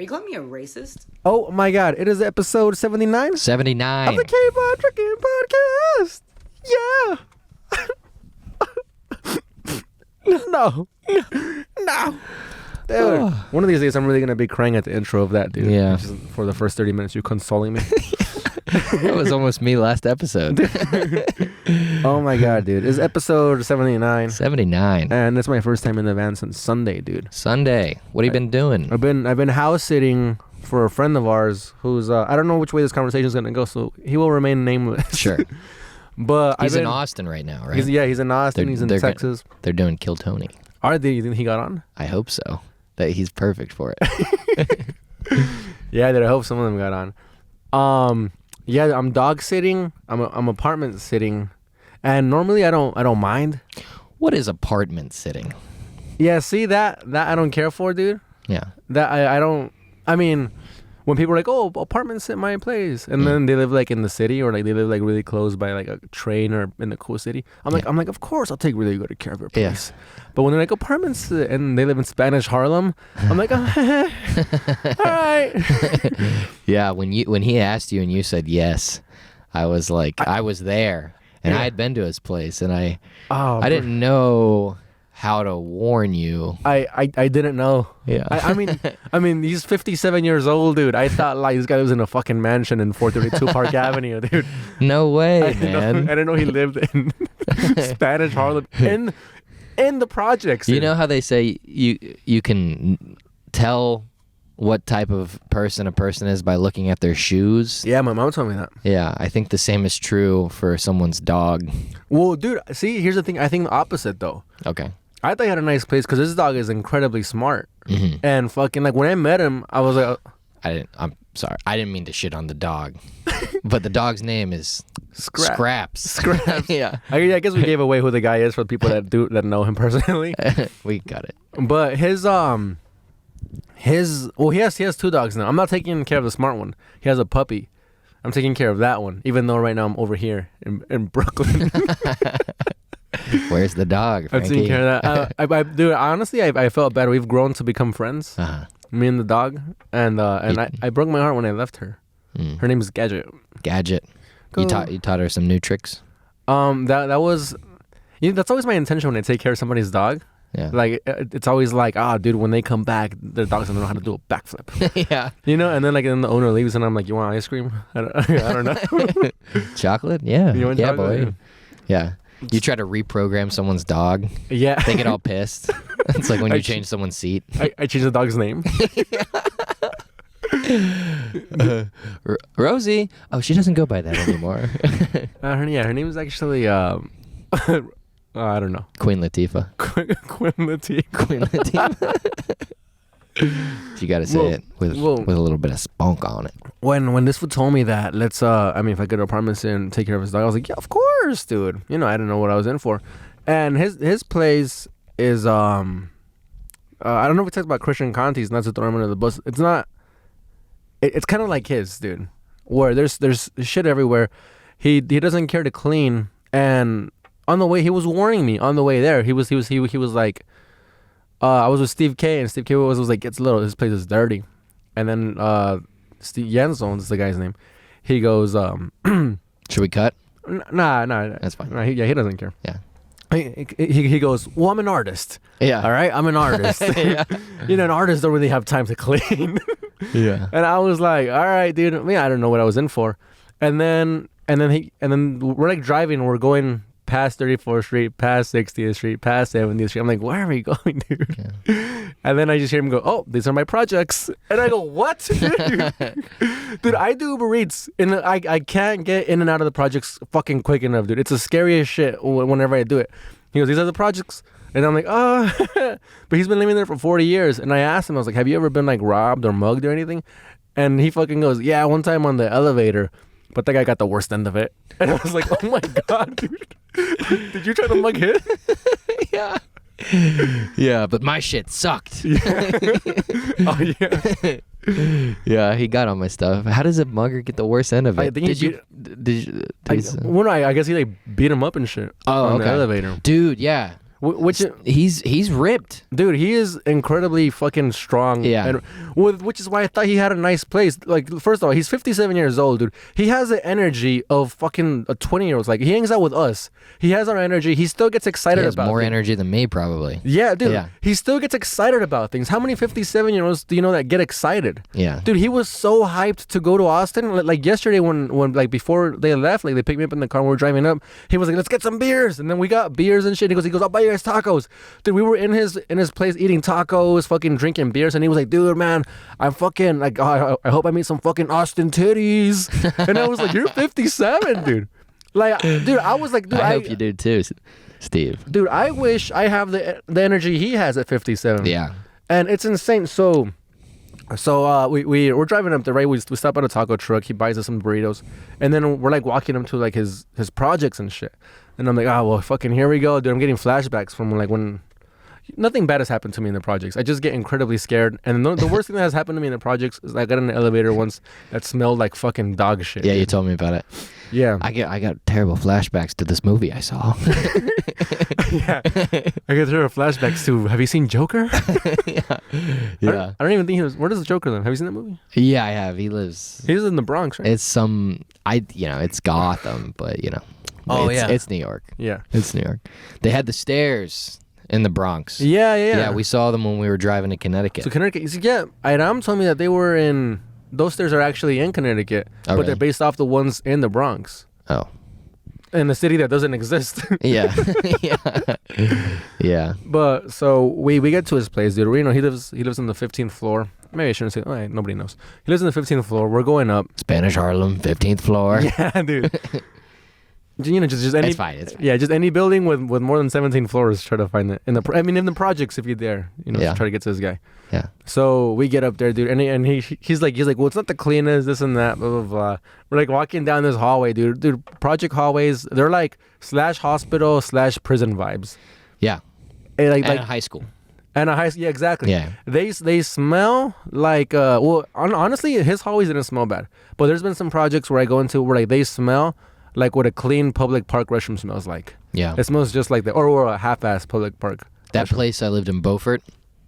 call me a racist? Oh my God! It is episode 79. 79. Of the K-Pod Drinking Podcast. Yeah. No. Dude, one of these days I'm really gonna be crying at the intro of that, dude. Yeah. Just for the first 30 minutes, you consoling me. That was almost me last episode. Oh my God, dude! It's episode 79. 79. And it's my first time in the van since Sunday, dude. Sunday. What have you been doing? I've been house sitting for a friend of ours who's I don't know which way this conversation is gonna go, so he will remain nameless. Sure. But He's in Austin right now, right? He's in Austin. He's in Texas. They're doing Kill Tony. Are they? You think he got on? I hope so. That he's perfect for it. Yeah, dude. I hope some of them got on. Yeah, I'm dog sitting. I'm apartment sitting, and normally I don't mind. What is apartment sitting? Yeah, see that I don't care for, dude. Yeah. That I don't. I mean, when people are like, "Oh, apartments at my place," and then they live like in the city or like they live like really close by like a train or in the cool city, I'm like, of course I'll take really good care of your place. Yeah. But when they're like apartments and they live in Spanish Harlem, I'm like, all right. Yeah, when he asked you and you said yes, I was like, I was there and I had been to his place and I didn't know how to warn you. I didn't know. Yeah. I mean, he's 57 years old, dude. I thought like this guy lives in a fucking mansion in 432 Park Avenue, dude. No way, man. I didn't know he lived in Spanish Harlem in the projects. You know how they say you can tell what type of person a person is by looking at their shoes? Yeah, my mom told me that. Yeah, I think the same is true for someone's dog. Well, dude, see, here's the thing. I think the opposite, though. Okay. I thought he had a nice place because this dog is incredibly smart. Mm-hmm. And fucking, like, when I met him, I was like... I'm sorry. I didn't mean to shit on the dog. But the dog's name is... Scraps. Yeah. I guess we gave away who the guy is for the people that know him personally. We got it. But he has two dogs now. I'm not taking care of the smart one. He has a puppy. I'm taking care of that one, even though right now I'm over here in Brooklyn. Where's the dog, Frankie? I'm taking care of that. Dude, honestly, I felt bad. We've grown to become friends, me and the dog, and I broke my heart when I left her. Her name is Gadget. Gadget. You taught her some new tricks? That was, that's always my intention when I take care of somebody's dog. Yeah. Like, it's always like, dude, when they come back, their dog's don't know how to do a backflip. Yeah. And then then the owner leaves and I'm like, you want ice cream? I don't know. Chocolate? Yeah. You want chocolate? Boy. Yeah. You try to reprogram someone's dog. Yeah. They get all pissed. It's like when you change someone's seat. I changed the dog's name. Rosie. Oh, she doesn't go by that anymore. Her name is actually I don't know. Queen Latifah. Queen Latifah. Queen Latifah. You got to say it with a little bit of spunk on it. When this fool told me that, if I go to apartments and take care of his dog, I was like, yeah, of course, dude. I didn't know what I was in for. And his place is I don't know if it talks about Christian Conti's, not to throw him under the bus. It's not. It's kind of like his, dude, where there's shit everywhere. He doesn't care to clean, and on the way he was warning me on the way there. He was like, I was with Steve K, and Steve K was like, it's little. This place is dirty, and then Steve Jensson is the guy's name. He goes, should we cut? Nah, that's fine. Nah, he doesn't care. Yeah. He goes, well, I'm an artist. Yeah. All right, I'm an artist. Yeah. An artist don't really have time to clean. Yeah. And I was like, all right, dude. I don't know what I was in for. And then we're like driving. We're going past 34th Street, past 60th Street, past 70th Street. I'm like, where are we going, dude? Yeah. And then I just hear him go, oh, these are my projects. And I go, what? Dude, I do Uber Eats, and I can't get in and out of the projects fucking quick enough, dude. It's the scariest shit whenever I do it. He goes, these are the projects. And I'm like, but he's been living there for 40 years. And I asked him, I was like, have you ever been like robbed or mugged or anything? And he fucking goes, yeah, one time on the elevator, but that guy got the worst end of it. And I was like, oh my God, dude. Did you try to mug him? Yeah. Yeah, but my shit sucked. Yeah. Oh, yeah. Yeah, he got on my stuff. How does a mugger get the worst end of it? I think I guess he like beat him up and shit on the elevator. Dude, yeah. Which he's ripped, dude. He is incredibly fucking strong. Yeah. And, which is why I thought he had a nice place. Like, first of all, he's 57 years old, dude. He has the energy of fucking a 20-year-old. Like, he hangs out with us. He has our energy. He still gets excited he has about more things. energy than me, probably. Yeah, dude. Yeah. He still gets excited about things. How many 57-year-olds do you know that get excited? Yeah. Dude, he was so hyped to go to Austin. Like yesterday when like before they left, like they picked me up in the car and we were driving up. He was like, let's get some beers. And then we got beers and shit. He goes, I'll buy you guys tacos. Dude, we were in his place eating tacos, fucking drinking beers. And he was like, dude, man, I'm fucking like, I hope I meet some fucking Austin titties. And I was like, you're 57, dude. Like, dude, I was like, dude, I hope you do too, Steve. Dude, I wish I have the energy he has at 57. Yeah. And it's insane. So we're driving up there, right? We stop at a taco truck. He buys us some burritos. And then we're like walking him to like his projects and shit. And I'm like, oh, well, fucking here we go, dude. I'm getting flashbacks from like when nothing bad has happened to me in the projects. I just get incredibly scared. And the worst thing that has happened to me in the projects is I got in an elevator once that smelled like fucking dog shit. Yeah, dude. you told me about it. Yeah. I got terrible flashbacks to this movie I saw. Yeah. I get terrible flashbacks to, have you seen Joker? Yeah. I don't even think he was, where does Joker live? Have you seen that movie? Yeah, I have. He's in the Bronx, right? It's it's Gotham, but it's New York. Yeah. It's New York. They had the stairs in the Bronx. Yeah. Yeah, we saw them when we were driving to Connecticut. So Connecticut, yeah, Adam told me that they were in, those stairs are actually in Connecticut, but really? they're based off the ones in the Bronx. Oh. In a city that doesn't exist. Yeah. Yeah. But so we get to his place, dude. He lives on the 15th floor. Maybe I shouldn't say. Oh, nobody knows. He lives on the 15th floor. We're going up. Spanish Harlem, 15th floor. Yeah, dude. Just any. It's fine. Yeah, just any building with more than 17 floors. Try to find it in the projects if you're there. Yeah. Try to get to this guy. Yeah. So we get up there, dude, and he's like, well, it's not the cleanest, this and that, blah blah blah. We're like walking down this hallway, dude. Dude, project hallways, they're like /hospital /prison vibes. Yeah. And like high school. And yeah, exactly. Yeah. They smell like honestly, his hallways didn't smell bad, but there's been some projects where I go into where like they smell like what a clean public park restroom smells like. Yeah. It smells just like that, or a half-ass public park. That place I lived in, Beaufort.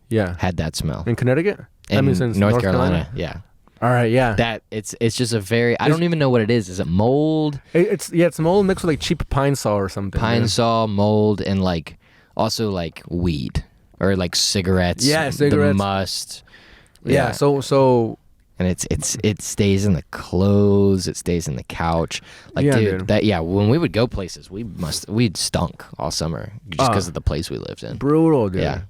Yeah. Had that smell. In Connecticut? In North Carolina. Yeah. All right, yeah. That it's just a very, I don't even know what it is. Is it mold? It's mold mixed with like cheap pine saw or something. Pine saw, mold, and like also like weed or like cigarettes. Yeah, cigarettes. The must. Yeah. So and it stays in the clothes, it stays in the couch. Like, yeah, dude, when we would go places, we'd stunk all summer just because of the place we lived in. Brutal, dude. Yeah.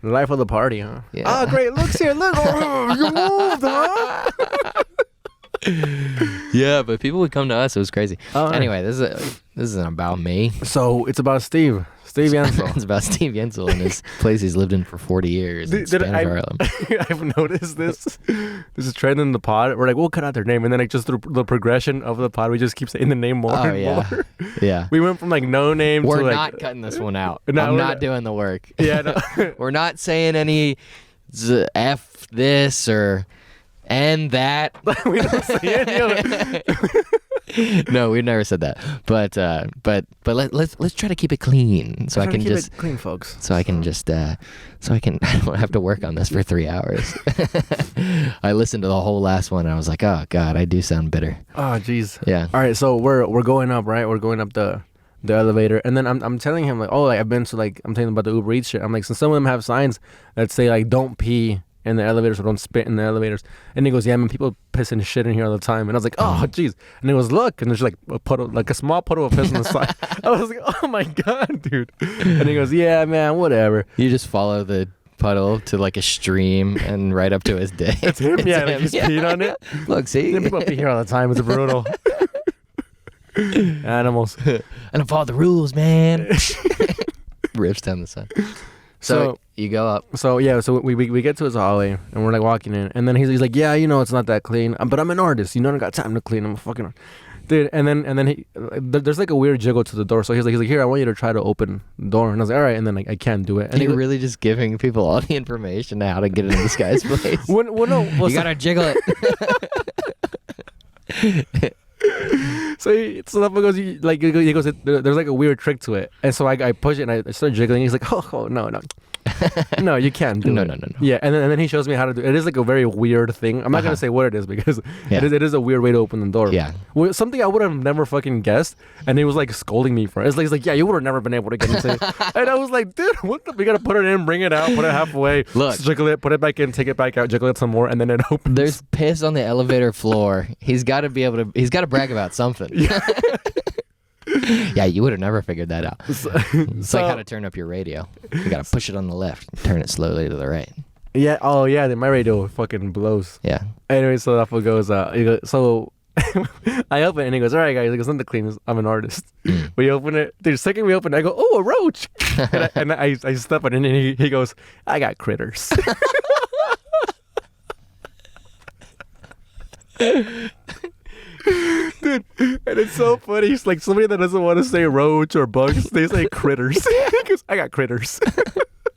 The life of the party, huh? Yeah. Oh, great. Looks here. Look. Oh, you moved, huh? Yeah, but people would come to us. It was crazy. Oh, anyway, this isn't about me. So it's about Steve Yancel. It's about Steve Yancel and his place he's lived in for 40 years in Spanish Harlem. I've noticed this. This is trend in the pod. We're like, we'll cut out their name, and then like just through the progression of the pod, we just keep saying the name more and more. Yeah. We went from like no name We're to like, not cutting this one out. No, I'm not doing the work. Yeah. No. We're not saying any F this or and that. We don't say any of it. No, we've never said that. But let's try to keep it clean so I can just clean, folks. So I can just I don't have to work on this for 3 hours. I listened to the whole last one and I was like, oh god, I do sound bitter. Oh jeez. Yeah. All right, so we're going up, right? We're going up the elevator, and then I'm telling him like, oh, like I've been to like, I'm telling him about the Uber Eats shit. I'm like, so some of them have signs that say like, don't pee in the elevators or don't spit in the elevators. And he goes, yeah, man, people piss and shit in here all the time. And I was like, oh jeez. And he goes, look, and there's like a puddle, like a small puddle of piss on the side. I was like, oh my god, dude. And he goes, yeah, man, whatever. You just follow the puddle to like a stream and right up to his day. It's him. It's Yeah, him. like he's peed on it. Look, see, People pee here all the time. It's brutal. Animals. I don't follow the rules, man. Rips down the side. So you go up. So yeah, so we get to his hallway and we're like walking in, and then he's like, yeah, it's not that clean, but I'm an artist, I don't got time to clean. I'm a fucking dude. And then he there's like a weird jiggle to the door, so he's like, here, I want you to try to open the door, and I was like, all right, and then I can't do it. And you're really just giving people all the information on how to get into this guy's place. You gotta jiggle it. So that goes, he goes, there's like a weird trick to it, and so I push it and I start jiggling. He's like, oh no, no, you can't do it. No. Yeah, and then he shows me how to do it. It is like a very weird thing. I'm not gonna say what it is because it is a weird way to open the door. Yeah, something I would have never fucking guessed, and he was like scolding me for it. He's like, yeah, you would have never been able to get into it. And I was like, dude, what the? We gotta put it in, bring it out, put it halfway, look, jiggle it, put it back in, take it back out, jiggle it some more, and then it opens. There's piss on the elevator floor. He's got to be able to. He's got to brag about something. Yeah, you would have never figured that out. It's like how to turn up your radio. You gotta push it on the left, turn it slowly to the right. Yeah. Oh yeah. Then my radio fucking blows. Yeah. Anyway, so that fool goes. He goes, so I open it and he goes, "All right, guys. He goes, nothing to clean. I'm an artist." We open it. The second we open it, I go, "Oh, a roach!" and I step on it and he goes, "I got critters." Dude, and it's so funny. It's like somebody that doesn't want to say roach or bugs, they say critters. Because I got critters.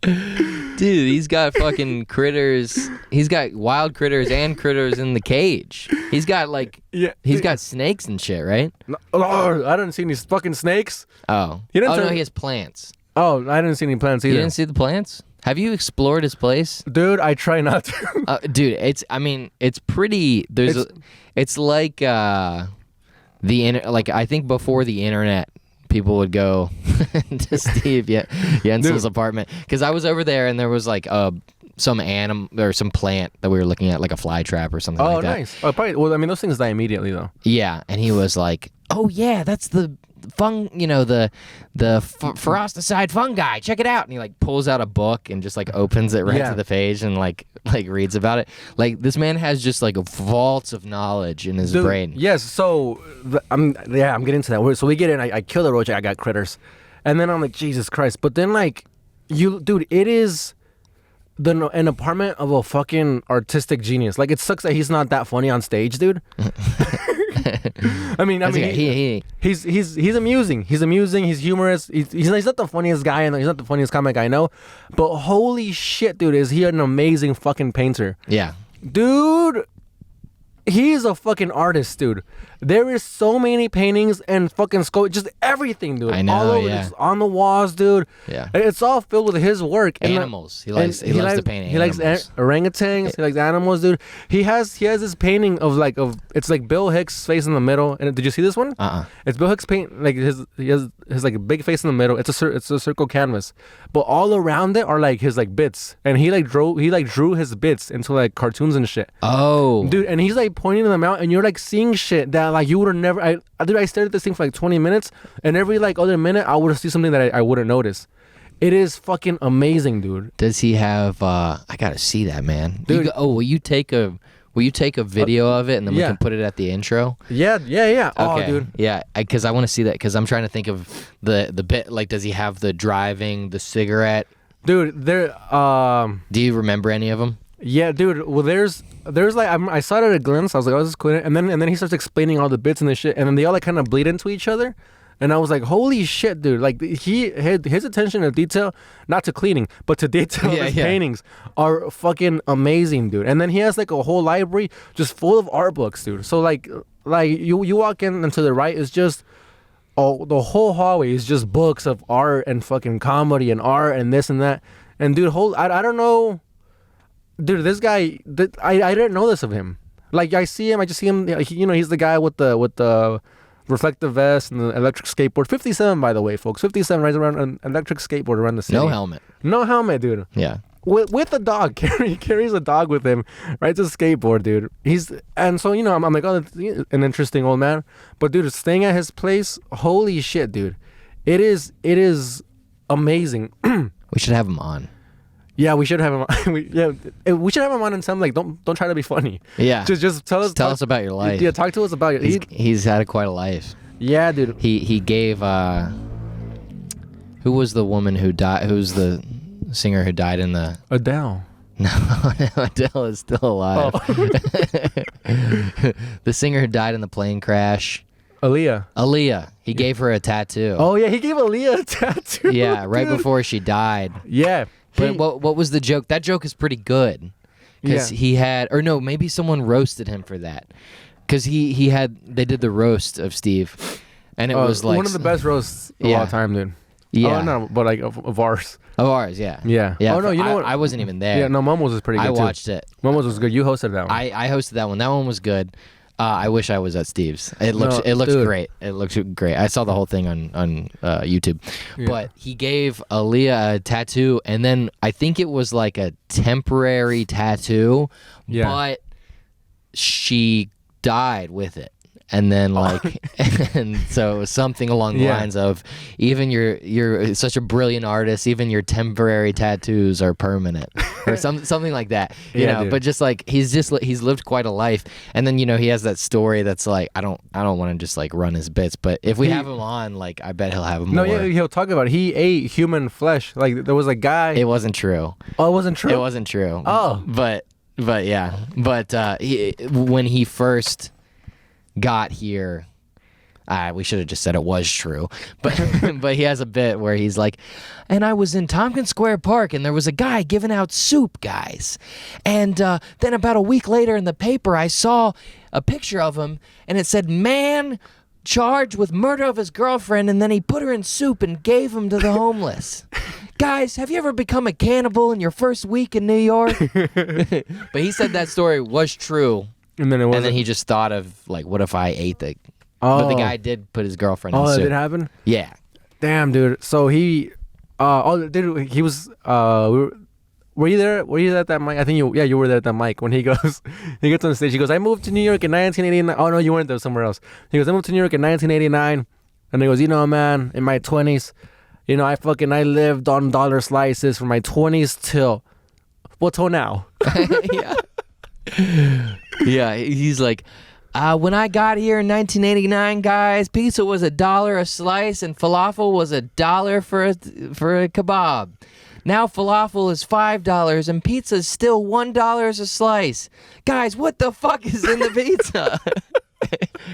Dude, he's got fucking critters. He's got wild critters and critters in the cage. He's got like, he's got snakes and shit, right? No, oh, I didn't see any fucking snakes. Oh. No, he has plants. Oh, I didn't see any plants either. You didn't see the plants? Have you explored his place? Dude, I try not to. Dude, it's pretty. It's like I think before the internet, people would go to Steve Yensel's apartment because I was over there and there was like some animal or some plant that we were looking at, like a fly trap or something like that. Oh, nice. Oh, probably. Well, I mean, those things die immediately though. Yeah, and he was like, "Oh yeah, that's the the ferocicide fungi. Check it out." And he like pulls out a book and just like opens it right to the page and like reads about it. Like this man has just like a vault of knowledge in his brain. Yes. So I'm getting to that. So we get in. I kill the roach. I got critters, and then I'm like, Jesus Christ. But then like dude, it is an apartment of a fucking artistic genius. Like it sucks that he's not that funny on stage, dude. I mean, he's amusing. He's amusing. He's humorous. He's not the funniest guy, and he's not the funniest comic I know. But holy shit, dude, is he an amazing fucking painter? Yeah, dude. He's a fucking artist, dude. There is so many paintings and fucking just everything, dude. I know, all over, just on the walls, dude. Yeah, it's all filled with his work. Animals. He loves to paint animals. He likes orangutans. He likes animals, dude. He has this painting of it's like Bill Hicks' face in the middle. And did you see this one? It's Bill Hicks' paint. Like he has like a big face in the middle. It's a circle canvas, but all around it are like his like bits. And he drew his bits into like cartoons and shit. Oh, dude, and he's like pointing them out, and you're like seeing shit that like you would have never. I stared at this thing for like 20 minutes, and every like other minute I would see something that I wouldn't notice. It is fucking amazing, dude. Does he have? I gotta see that, man. Dude, will you take a video of it and then we can put it at the intro? Yeah. Okay. Oh, dude. Yeah, because I want to see that because I'm trying to think of the bit. Like, does he have the driving, the cigarette? Dude, there. Do you remember any of them? Yeah, dude. Well, there's like I saw it at a glimpse. I was like, oh, this is cool. And then he starts explaining all the bits and the shit, and then they all like kind of bleed into each other. And I was like, holy shit, dude. Like his attention to detail, not to cleaning, but to detail of his paintings are fucking amazing, dude. And then he has like a whole library just full of art books, dude. So like you walk in and to the right is just the whole hallway is just books of art and fucking comedy and art and this and that. And dude, I don't know. Dude, this guy, I didn't know this of him. Like I see him, I just see him. He's the guy with the reflective vest and the electric skateboard. 57, by the way, folks. 57 rides around an electric skateboard around the city. No helmet, dude. Yeah. With a dog. He carries a dog with him. Rides a skateboard, dude. And so I'm like, oh, that's an interesting old man. But dude, staying at his place, holy shit, dude. It is amazing. We should have him on. Yeah, we should have him on. We should have him on and tell him, like, don't try to be funny. Yeah. Just tell us about your life. Yeah, talk to us about it. He's had quite a life. Yeah, dude. He gave who was the woman who died? Who's the singer who died in the Adele? No, Adele is still alive. Oh. The singer who died in the plane crash. Aaliyah. He gave her a tattoo. Oh yeah, he gave Aaliyah a tattoo. Yeah, right before she died. Yeah. But what was the joke? That joke is pretty good. Because he had, or no, maybe someone roasted him for that. because they did the roast of Steve, and it was like one of the best roasts of all time, dude. Yeah. Oh no, but like of ours. Of ours, yeah. Yeah. Yeah. Oh no, you know what? I wasn't even there. Yeah, no, Momo's was pretty good too. I watched it. Momo's was good. You hosted that one. I hosted that one. That one was good. I wish I was at Steve's. It looks great. It looks great. I saw the whole thing on YouTube. Yeah. But he gave Aaliyah a tattoo, and then I think it was like a temporary tattoo, but she died with it. And then and so it was something along the lines of, even you're such a brilliant artist, even your temporary tattoos are permanent, or something like that. You know, dude. But just like he's lived quite a life. And then he has that story that's like, I don't want to just like run his bits, but if we have him on, like I bet he'll have him. No, more. yeah, he'll talk about it. He ate human flesh. Like there was a guy. It wasn't true. Oh, it wasn't true. It wasn't true. Oh, but yeah, but when he first got here, we should have just said it was true, but but he has a bit where he's like, and I was in Tompkins Square Park, and there was a guy giving out soup, guys, and then about a week later in the paper I saw a picture of him, and it said, man charged with murder of his girlfriend, and then he put her in soup and gave him to the homeless. Guys, have you ever become a cannibal in your first week in New York? But he said that story was true. And then he just thought of, like, what if I ate the... Oh. But the guy did put his girlfriend in soup. Oh, that did happen? Yeah. Damn, dude. So he... he was... were you there? Were you at that mic? I think you were there at that mic when he goes... He gets on the stage. He goes, I moved to New York in 1989. Oh, no, you weren't there. Somewhere else. He goes, I moved to New York in 1989. And he goes, man, in my 20s, I lived on dollar slices from my 20s till now. Yeah. Yeah, he's like, when I got here in 1989, guys, pizza was $1 a slice and falafel was $1 for a kebab. Now falafel is $5 and pizza is still $1 a slice. Guys, what the fuck is in the pizza?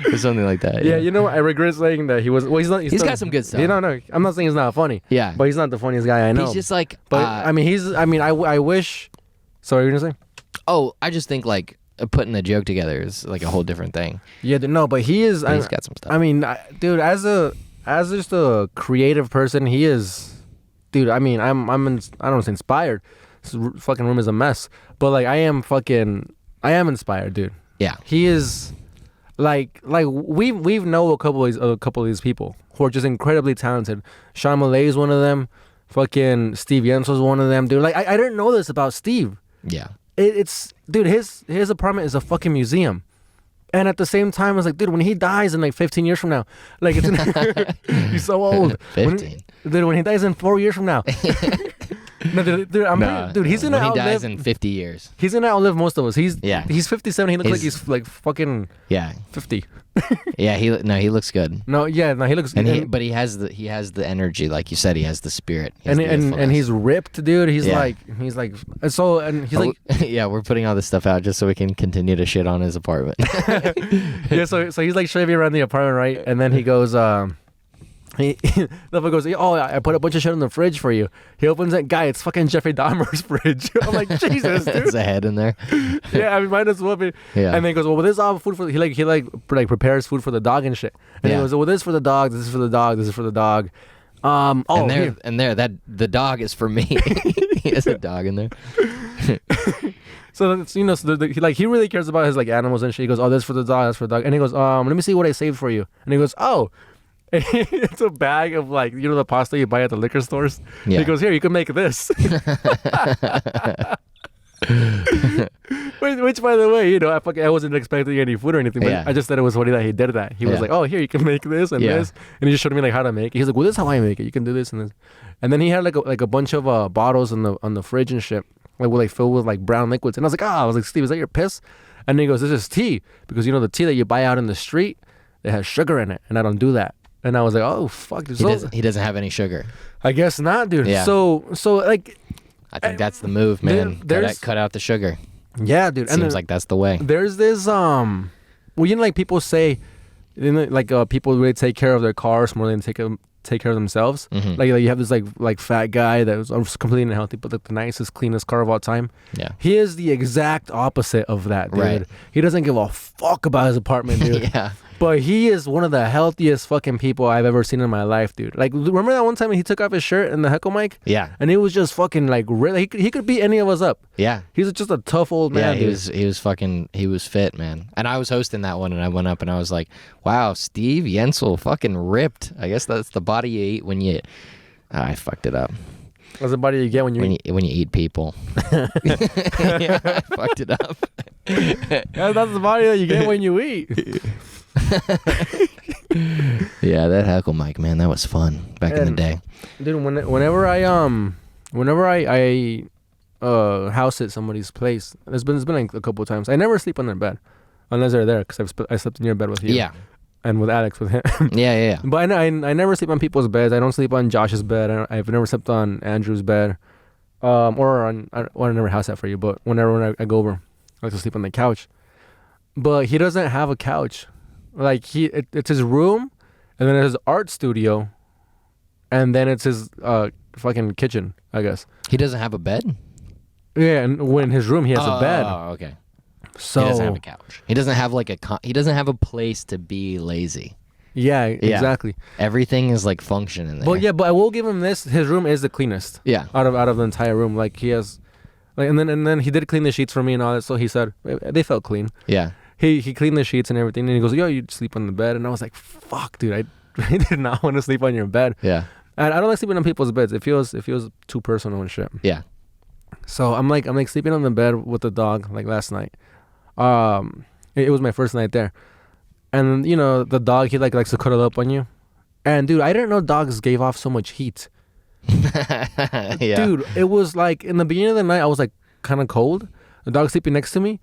Or something like that. Yeah, I regret saying that he was. Well, he's got some good stuff. No, I'm not saying he's not funny. Yeah, but he's not the funniest guy I know. He's just like. But I wish. Sorry, you were gonna say? Oh, I just think like putting a joke together is like a whole different thing. Yeah, no, but he is. He's got some stuff. I mean, dude, as just a creative person, he is. Dude, I mean, I don't want to say inspired. This fucking room is a mess, but like I am inspired, dude. Yeah, he is. Like we've know a couple of these people who are just incredibly talented. Sean Malay is one of them. Fucking Steve Yensel's one of them, dude. Like I didn't know this about Steve. Yeah. It's dude, his apartment is a fucking museum. And at the same time, it's like, dude, when he dies in like 15 years from now, like he's so old. 15. When he dies in 4 years from now. No, dude, he's gonna outlive. When he dies in 50 years. He's gonna outlive most of us. He's 57. He looks like he's like fucking 50. Yeah, he looks good. He looks. But he has the energy, like you said. He has the spirit. And he's ripped, dude. He's like so, and he's like. Yeah, we're putting all this stuff out just so we can continue to shit on his apartment. Yeah, so he's like shaving around the apartment, right? And then he goes, he goes, oh, I put a bunch of shit in the fridge for you. He opens it, guy, it's fucking Jeffrey Dahmer's fridge. I'm like, Jesus, dude. There's a head in there. Yeah, I mean, might as well be. Yeah. And then he goes, well, this is all food for. He prepares food for the dog and shit. And he goes, well, this is for the dog. This is for the dog. This is for the dog. The dog is for me. He has a dog in there. So he really cares about his like animals and shit. He goes, oh, this is for the dog. That's for the dog. And he goes, let me see what I saved for you. And he goes, oh. And it's a bag of like, the pasta you buy at the liquor stores. Yeah. He goes, here, you can make this. Which, by the way, I wasn't expecting any food or anything, but I just said it was funny that he did that. He was like, oh, here, you can make this and this. And he just showed me like how to make it. He's like, well, this is how I make it. You can do this and this. And then he had like a bunch of bottles on the fridge and shit, like filled with like brown liquids. And I was like, Steve, is that your piss? And he goes, this is tea. Because the tea that you buy out in the street, it has sugar in it. And I don't do that. And I was like, oh, fuck. He doesn't have any sugar. I guess not, dude. Yeah. So like... I think that's the move, man. Cut out the sugar. Yeah, dude. Seems like that's the way. There's this, like people say, like people really take care of their cars more than take care of themselves. Mhm. Like you have this like fat guy that was completely unhealthy, but like the nicest, cleanest car of all time. Yeah. He is the exact opposite of that, dude. Right. He doesn't give a fuck about his apartment, dude. Yeah. But he is one of the healthiest fucking people I've ever seen in my life, dude. Like, remember that one time he took off his shirt in the heckle mic? Yeah. And he was just fucking like, really, he could beat any of us up. Yeah. He's just a tough old man. Yeah, he was fit, man. And I was hosting that one, and I went up and I was like, wow, Steve Yensel fucking ripped. I guess that's the body you eat when you. I fucked it up. What's the body you get when you eat people? Yeah, I fucked it up. Yeah, that's the body that you get when you eat. Yeah, that heckle mic, man, that was fun back in the day. Dude, whenever I house at somebody's place, there's been like a couple of times. I never sleep on their bed unless they're there, because I slept in your bed with you. Yeah. And with Alex, with him. Yeah. But I never sleep on people's beds. I don't sleep on Josh's bed. I've never slept on Andrew's bed, or I never house that for you. But whenever I go over, I like to sleep on the couch. But he doesn't have a couch. Like it's his room, and then it's his art studio, and then it's his fucking kitchen, I guess. He doesn't have a bed? Yeah, and when his room, he has a bed. Oh, okay. So he doesn't have a couch. He doesn't have he doesn't have a place to be lazy. Yeah, exactly. Everything is like function in there. But I will give him this. His room is the cleanest. Yeah. Out of the entire room, like he has, like, and then he did clean the sheets for me and all that. So he said they felt clean. Yeah. He cleaned the sheets and everything, and he goes, "Yo, you sleep on the bed," and I was like, "Fuck, dude, I did not want to sleep on your bed." Yeah. And I don't like sleeping on people's beds. It feels too personal and shit. Yeah. So I'm like sleeping on the bed with the dog like last night. It was my first night there, and you know the dog, he likes to cuddle up on you, and dude, I didn't know dogs gave off so much heat. Yeah. Dude, it was like in the beginning of the night I was like kind of cold. The dog sleeping next to me,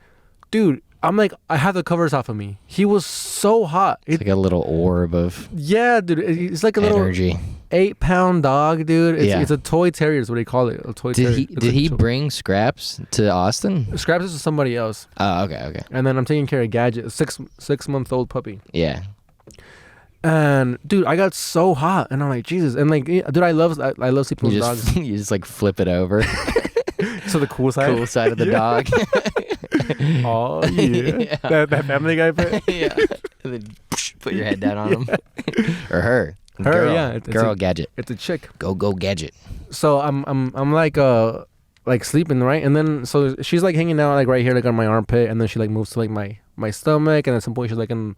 dude. I'm like, I had the covers off of me. He was so hot. It's like a little orb of dude. It's like a energy. Little 8-pound dog, dude. It's a toy terrier is what they call it. A toy terrier. Did he bring Scraps to Austin? Scraps is somebody else. Oh, okay. And then I'm taking care of Gadget, a 6-month-old puppy. Yeah. And dude, I got so hot, and I'm like, Jesus. And like, dude, I love sleeping with dogs. You just like flip it over. So the cool side of the dog. Oh yeah. That Family Guy bit. Yeah. And then put your head down on him. Or her. Her, girl, yeah. Girl Gadget. It's a chick. Go Gadget. So I'm like sleeping, right? And then so she's like hanging out like right here, like on my armpit, and then she like moves to like my stomach, and at some point she's like on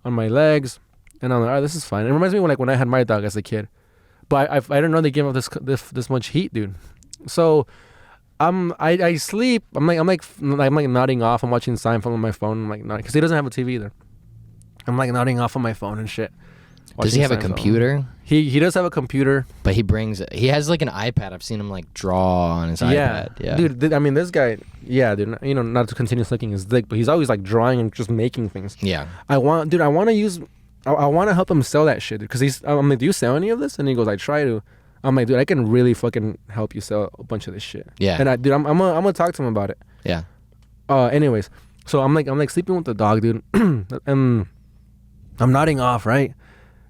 my legs, and I'm like, all right, this is fine. It reminds me when I had my dog as a kid, but I didn't know they give off this much heat, dude. So I sleep. I'm like nodding off. I'm watching Seinfeld on my phone. I'm like nodding because he doesn't have a TV either. I'm like nodding off on my phone and shit. Does he have a computer? He does have a computer. But he has like an iPad. I've seen him like draw on his iPad. Yeah. Dude, I mean, this guy, dude, you know, not to continue sucking his dick, but he's always like drawing and just making things. Yeah. I want to help him sell that shit, because I'm like, do you sell any of this? And he goes, I try to. I'm like, dude, I can really fucking help you sell a bunch of this shit. Yeah. And I'm gonna talk to him about it. Yeah. Anyways, so I'm like sleeping with the dog, dude, and I'm nodding off, right?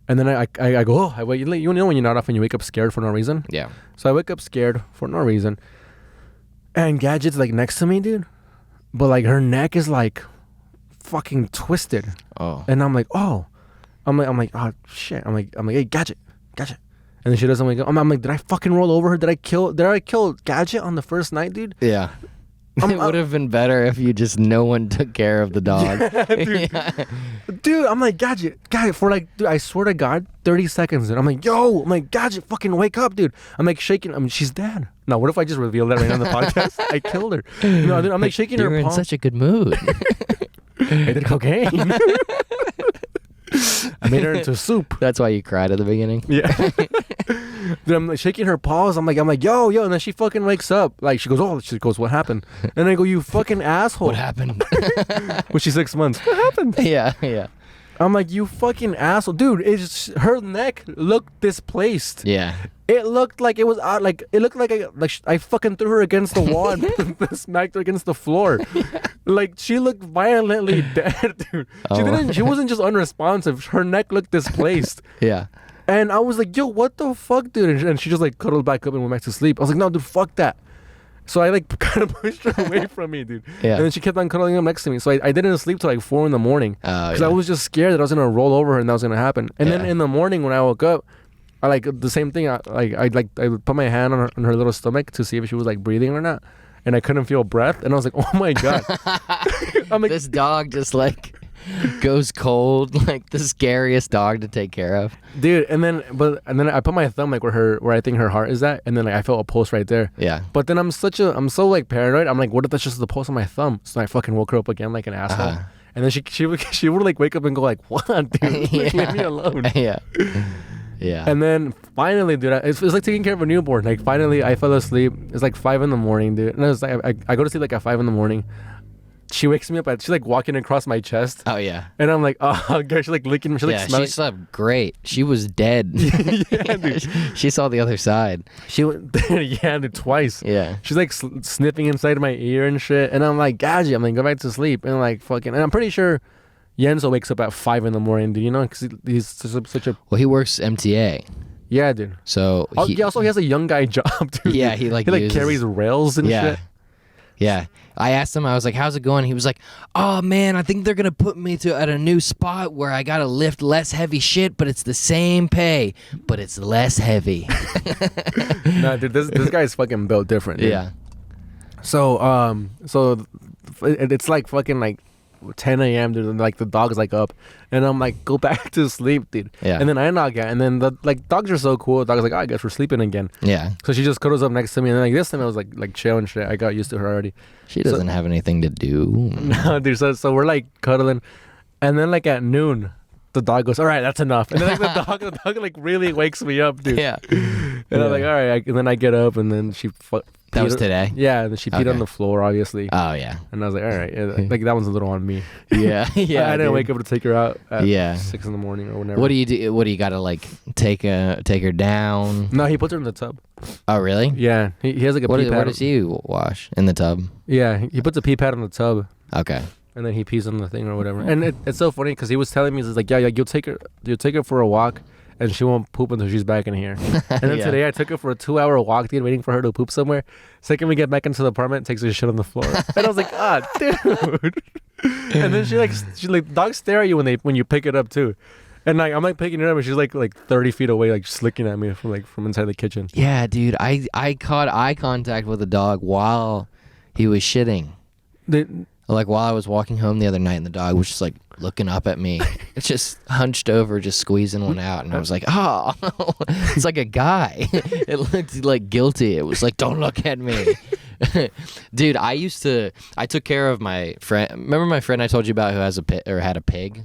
And then I go, oh, you know when you're not off and you wake up scared for no reason? Yeah. So I wake up scared for no reason. And Gadget's like next to me, dude. But like her neck is like fucking twisted. Oh. And I'm like, oh. I'm like, oh shit. I'm like, hey, Gadget. And then she doesn't wake up. I'm like, did I fucking roll over her? Did I kill Gadget on the first night, dude? Yeah. It would have been better if no one took care of the dog. Yeah, dude. Yeah. Dude, I'm like, Gadget, for like, dude, I swear to God, 30 seconds. And I'm like, Gadget, fucking wake up, dude. I'm like shaking. She's dead. No, what if I just revealed that right on the podcast? I killed her. No, dude, I'm like shaking her palm. You were in such a good mood. I did cocaine. I made her into soup. That's why you cried at the beginning? Yeah. Dude, I'm like shaking her paws. I'm like, yo. And then she fucking wakes up. Like, she goes, what happened? And I go, you fucking asshole. What happened? When she's 6 months. What happened? Yeah. I'm like, you fucking asshole. Dude, her neck looked displaced. Yeah. It looked like it was out. Like, it looked like I fucking threw her against the wall and smacked her against the floor. Yeah. Like, she looked violently dead, dude. She wasn't just unresponsive. Her neck looked displaced. Yeah. And I was like, yo, what the fuck, dude? And she just like cuddled back up and went back to sleep. I was like, no, dude, fuck that. So I like kind of pushed her away from me, dude. Yeah. And then she kept on cuddling up next to me. So I didn't sleep till like 4 a.m. Because I was just scared that I was gonna roll over her and that was gonna happen. And then in the morning when I woke up, I like the same thing. I put my hand on her little stomach to see if she was like breathing or not, and I couldn't feel breath. And I was like, oh my god. I'm like, this dog just like goes cold, like the scariest dog to take care of, dude. And then I put my thumb like where I think her heart is at, and then like I felt a pulse right there. Yeah. But then I'm so like paranoid. I'm like, what if that's just the pulse on my thumb? So I fucking woke her up again like an asshole. And then she would like wake up and go like, what, dude? Like, leave me alone. Yeah. Yeah. And then finally, dude, it's like taking care of a newborn. Like finally, I fell asleep. It's like 5 a.m, dude. And I was like, I go to sleep like at 5 a.m. She wakes me up. She's like walking across my chest. Oh yeah. And I'm like, oh god. She's like licking. She's like smelling. She slept great. She was dead. Yeah, dude. She saw the other side. She went, yeah, dude, twice. Yeah. She's like sniffing inside my ear and shit. And I'm like, Gaji, I'm like, go back to sleep. And like fucking. And I'm pretty sure Yenzo wakes up at 5 a.m, dude. You know, because he's such a. Well, he works MTA. Yeah, dude. So he also has a young guy job, dude. Yeah, he carries rails and shit. Yeah. I asked him, I was like, how's it going? He was like, oh man, I think they're going to put me at a new spot where I got to lift less heavy shit, but it's the same pay, but it's less heavy. Nah, dude, this guy's fucking built different, dude. Yeah. So, it's like fucking like 10 a.m, dude, and like the dog's like up, and I'm like, go back to sleep, dude. Yeah. And then I knock out, and then the like dogs are so cool. The dog's like, oh, I guess we're sleeping again. Yeah. So she just cuddles up next to me, and then like this time I was like chill and shit. I got used to her already. She doesn't have anything to do. No, dude. So we're like cuddling, and then like at noon, the dog goes, all right, that's enough. And then like the dog like really wakes me up, dude. Yeah. And I'm like, all right. And then I get up, and then she. That was today? Yeah, and then she peed on the floor, obviously. Oh, yeah. And I was like, all right. Like, that one's a little on me. Yeah. Yeah. I didn't wake up to take her out at 6 a.m. or whatever. What do you do? What do you got to, like, take her down? No, he puts her in the tub. Oh, really? Yeah. He has, like, a pee pad. What does he wash? In the tub? Yeah. He puts a pee pad in the tub. Okay. And then he pees on the thing or whatever. And it's so funny because he was telling me, he's like, yeah, you'll take her for a walk, and she won't poop until she's back in here. And then today I took her for a 2-hour walk, dude, waiting for her to poop somewhere. Second we get back into the apartment, takes her shit on the floor. And I was like, dude. And then she dogs stare at you when you pick it up too. And like I'm like picking it up, and she's like 30 feet away, like just looking at me from inside the kitchen. Yeah, dude. I caught eye contact with a dog while he was shitting. Like while I was walking home the other night, and the dog was just like looking up at me. It's just hunched over, just squeezing one out, and I was like, oh, it's like a guy. It looked like guilty. It was like, don't look at me. Dude, I took care of my friend. Remember my friend I told you about who had a pig?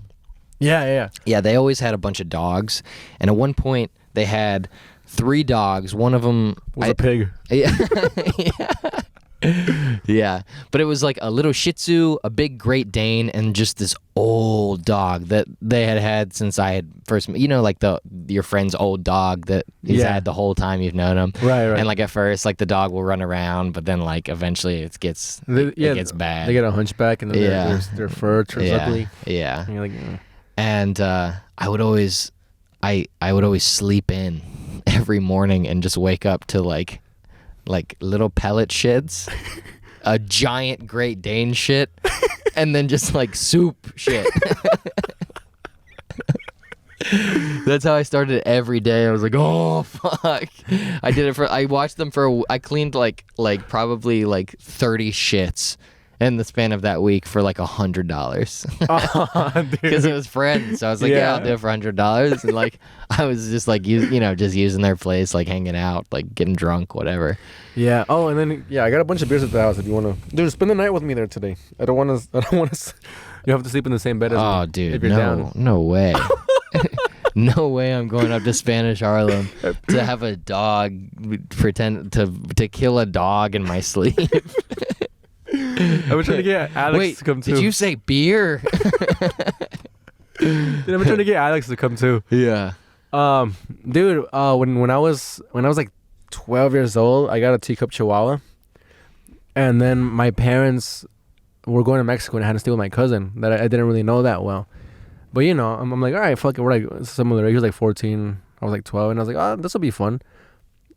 Yeah. Yeah, they always had a bunch of dogs, and at one point they had 3 dogs. One of them was a pig. Yeah. Yeah, but it was like a little Shih Tzu, a big Great Dane, and just this old dog that they had since I had first, like your friend's old dog that he's had the whole time you've known him. Right. And like at first, like the dog will run around, but then like eventually it gets bad. They get a hunchback, and then their fur turns ugly. Yeah. And you're like, and I would always sleep in every morning and just wake up to like little pellet shits, a giant Great Dane shit, and then just like soup shit. That's how I started every day. I was like, oh fuck. I watched them I cleaned like probably like 30 shits in the span of that week for like $100. Because it was friends. So I was like, yeah, I'll do it for $100. And like I was just like just using their place, like hanging out, like getting drunk, whatever. Yeah. Oh, and then I got a bunch of beers at the house if you want to. Dude, spend the night with me there today. I don't want to. You have to sleep in the same bed as me. Oh, dude, if you're down. No way. No way I'm going up to Spanish Harlem to have a dog pretend to kill a dog in my sleep. I've been trying to get Alex to come too. Did you say beer? Dude, I've been trying to get Alex to come too. Yeah. Dude, when I was like 12 years old, I got a teacup Chihuahua, and then my parents were going to Mexico, and I had to stay with my cousin that I didn't really know that well. But I'm like, all right, fuck it, we're like similar. He was like 14, I was like 12, and I was like, oh, this will be fun.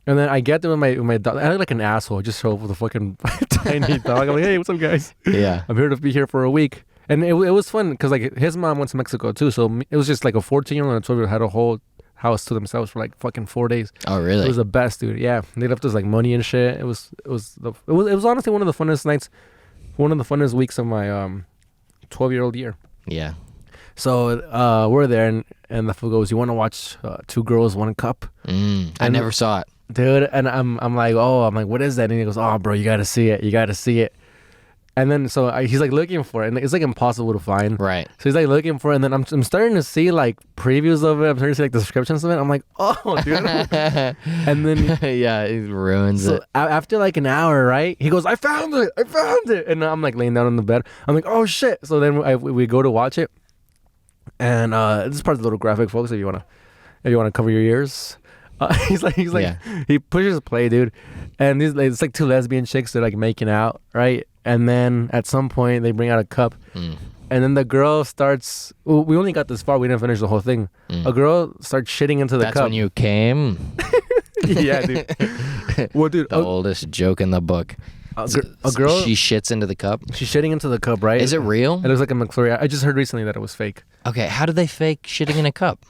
And then I get there with my dog. I look like an asshole. I just show up with a fucking tiny dog. I'm like, hey, what's up, guys? Yeah. I'm here to be here for a week. And it was fun because like his mom went to Mexico too. So it was just like a 14-year-old and a 12-year-old had a whole house to themselves for like fucking 4 days. Oh, really? It was the best, dude. Yeah. They left us like money and shit. It was honestly one of the funnest nights, one of the funnest weeks of my 12-year-old year. Yeah. So we're there and the fool goes, you want to watch Two Girls, One Cup? I never saw it. Dude, and I'm like, what is that? And he goes, oh, bro, you gotta see it. And then he's like looking for it, and it's like impossible to find. Right. So he's like looking for it, and then I'm starting to see like previews of it. I'm starting to see like descriptions of it. I'm like, oh, dude. And then yeah, it ruins it. After like an hour, right? He goes, I found it, and I'm like laying down on the bed. I'm like, oh shit. So then we go to watch it, and this part's a little graphic, folks. If you wanna cover your ears. He's like Yeah. he pushes play, dude, and it's like two lesbian chicks. They're like making out, right? And then at some point they bring out a cup, and then the girl starts. Well, we only got this far. We didn't finish the whole thing. A girl starts shitting into the cup. That's when you came. Yeah, dude. Well, dude, the oldest joke in the book. A girl. She shits into the cup. She's shitting into the cup, right? Is it real? It looks like a McFlurry. I just heard recently that it was fake. Okay, how do they fake shitting in a cup?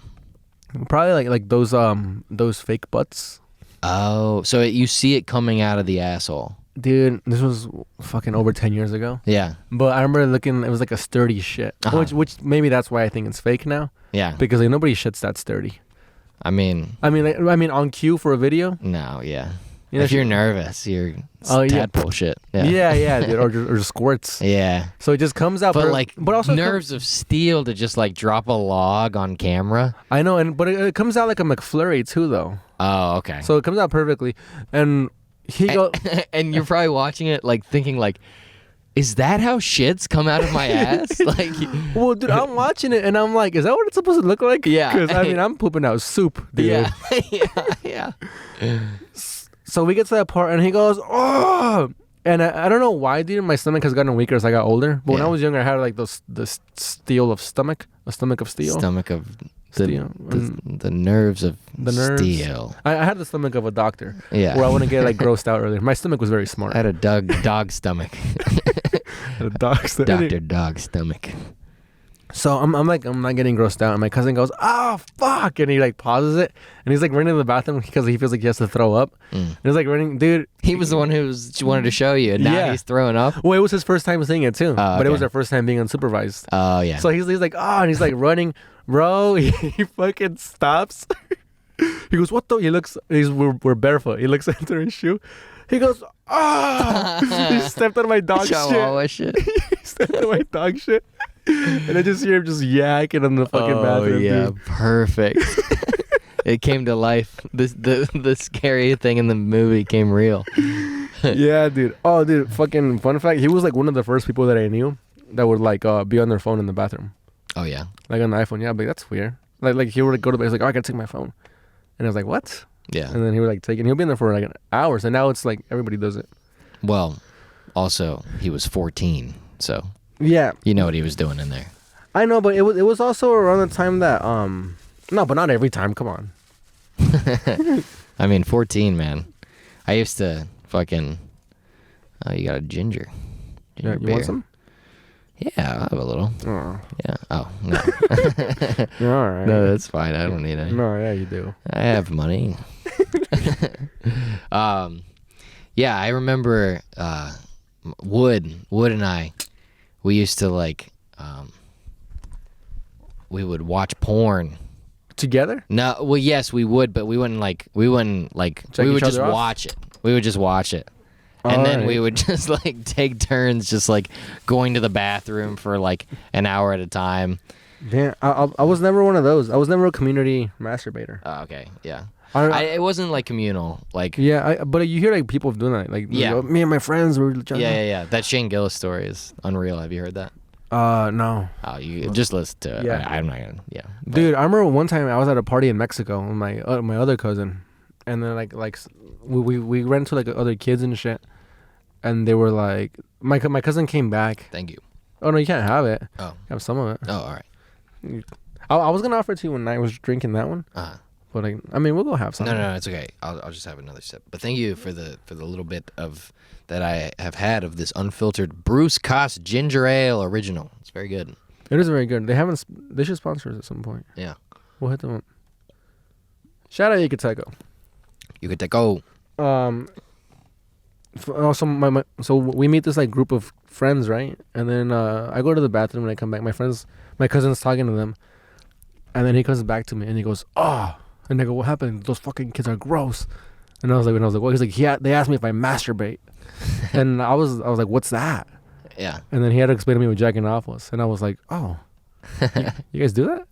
Probably like those fake butts. Oh, so you see it coming out of the asshole. Dude, this was fucking over 10 years ago. Yeah. But I remember looking, it was like a sturdy shit. Which maybe that's why I think it's fake now. Yeah. Because like nobody shits that sturdy. I mean on cue for a video? No, yeah. You know, if you're nervous, you're tadpole shit. Yeah, dude, or just squirts. Yeah. So it just comes out. But also nerves of steel to just like drop a log on camera. I know, but it comes out like a McFlurry too, though. Oh, okay. So it comes out perfectly, and he goes, and you're probably watching it like thinking like, is that how shits come out of my ass? Like, well, dude, I'm watching it and I'm like, is that what it's supposed to look like? Yeah. Because I'm pooping out soup, dude. Yeah. So we get to that part and he goes, oh, and I don't know why, dude. My stomach has gotten weaker as I got older. But when I was younger, I had like the steel of stomach, a stomach of steel. Stomach of steel. The nerves of steel. I had the stomach of a doctor. Yeah. Where I wouldn't get like grossed out earlier. My stomach was very smart. I had a dog stomach. A dog stomach. Dr. Dog stomach. So I'm not getting grossed out, and my cousin goes, "Oh fuck!" and he like pauses it, and he's like running to the bathroom because he feels like he has to throw up. And he's like running, dude. He was the one who wanted to show you, and now he's throwing up. Well, it was his first time seeing it too, but okay. it was their first time being unsupervised. Oh yeah. So he's like, oh, and he's like running, bro. He fucking stops. He goes, "What the?" He looks. We're barefoot. He looks into his shoe. He goes, "Ah!" He stepped on my dog shit. He stepped on my dog shit. And I just hear him just yakking in the fucking bathroom. Oh yeah, dude. Perfect. It came to life. The scary thing in the movie came real. Yeah, dude. Oh, dude. Fucking fun fact. He was like one of the first people that I knew that would like be on their phone in the bathroom. Oh yeah. Like on the iPhone. Yeah, but that's weird. Like he would like, go to bed. He's like, oh, I gotta take my phone. And I was like, what? Yeah. And then he would like take it. He'll be in there for like hours. And now it's like everybody does it. Well, also he was 14, so. Yeah. You know what he was doing in there. I know, but it was also around the time that no, but not every time. Come on. I mean, 14, man. I used to fucking. Oh, you got a ginger. You beer. want some? Yeah, I'll have a little. Oh. Yeah. Oh no. You're all right. No, that's fine. I don't need it. No, yeah, you do. I have money. Yeah, I remember Wood and I. We used to like, we would watch porn together. No, well, yes, we would, but we wouldn't like, we would just watch it. We would just watch it, and then we would just like take turns, just like going to the bathroom for like an hour at a time. Damn, I was never one of those. I was never a community masturbator. Oh, okay, yeah. It wasn't like communal, like but you hear like people doing that, like me and my friends were. Yeah. That Shane Gillis story is unreal. Have you heard that? No. Oh, you just listen to it. Yeah. I'm not gonna. Yeah. Dude, I remember one time I was at a party in Mexico with my other cousin, and then like we ran to like other kids and shit, and they were like, my cousin came back. Thank you. Oh no, you can't have it. Oh. Have some of it. Oh, all right. I was gonna offer it to you when I was drinking that one. But I mean, we'll go have some. No, it's okay. I'll just have another sip. But thank you for the little bit of that I have had of this unfiltered Bruce Koss Ginger Ale Original. It's very good. It is very good. They should sponsor us at some point. Yeah. We'll hit them up. Shout out Yucateco. Yucateco. So we meet this like group of friends, right? And then I go to the bathroom and I come back. My cousin's talking to them, and then he comes back to me and he goes, "Oh," and I go, "What happened? Those fucking kids are gross." And I was like, "Well," he's like, "Yeah." They asked me if I masturbate, and I was like, "What's that?" Yeah. And then he had to explain to me what jacking off was, and I was like, "Oh, you guys do that?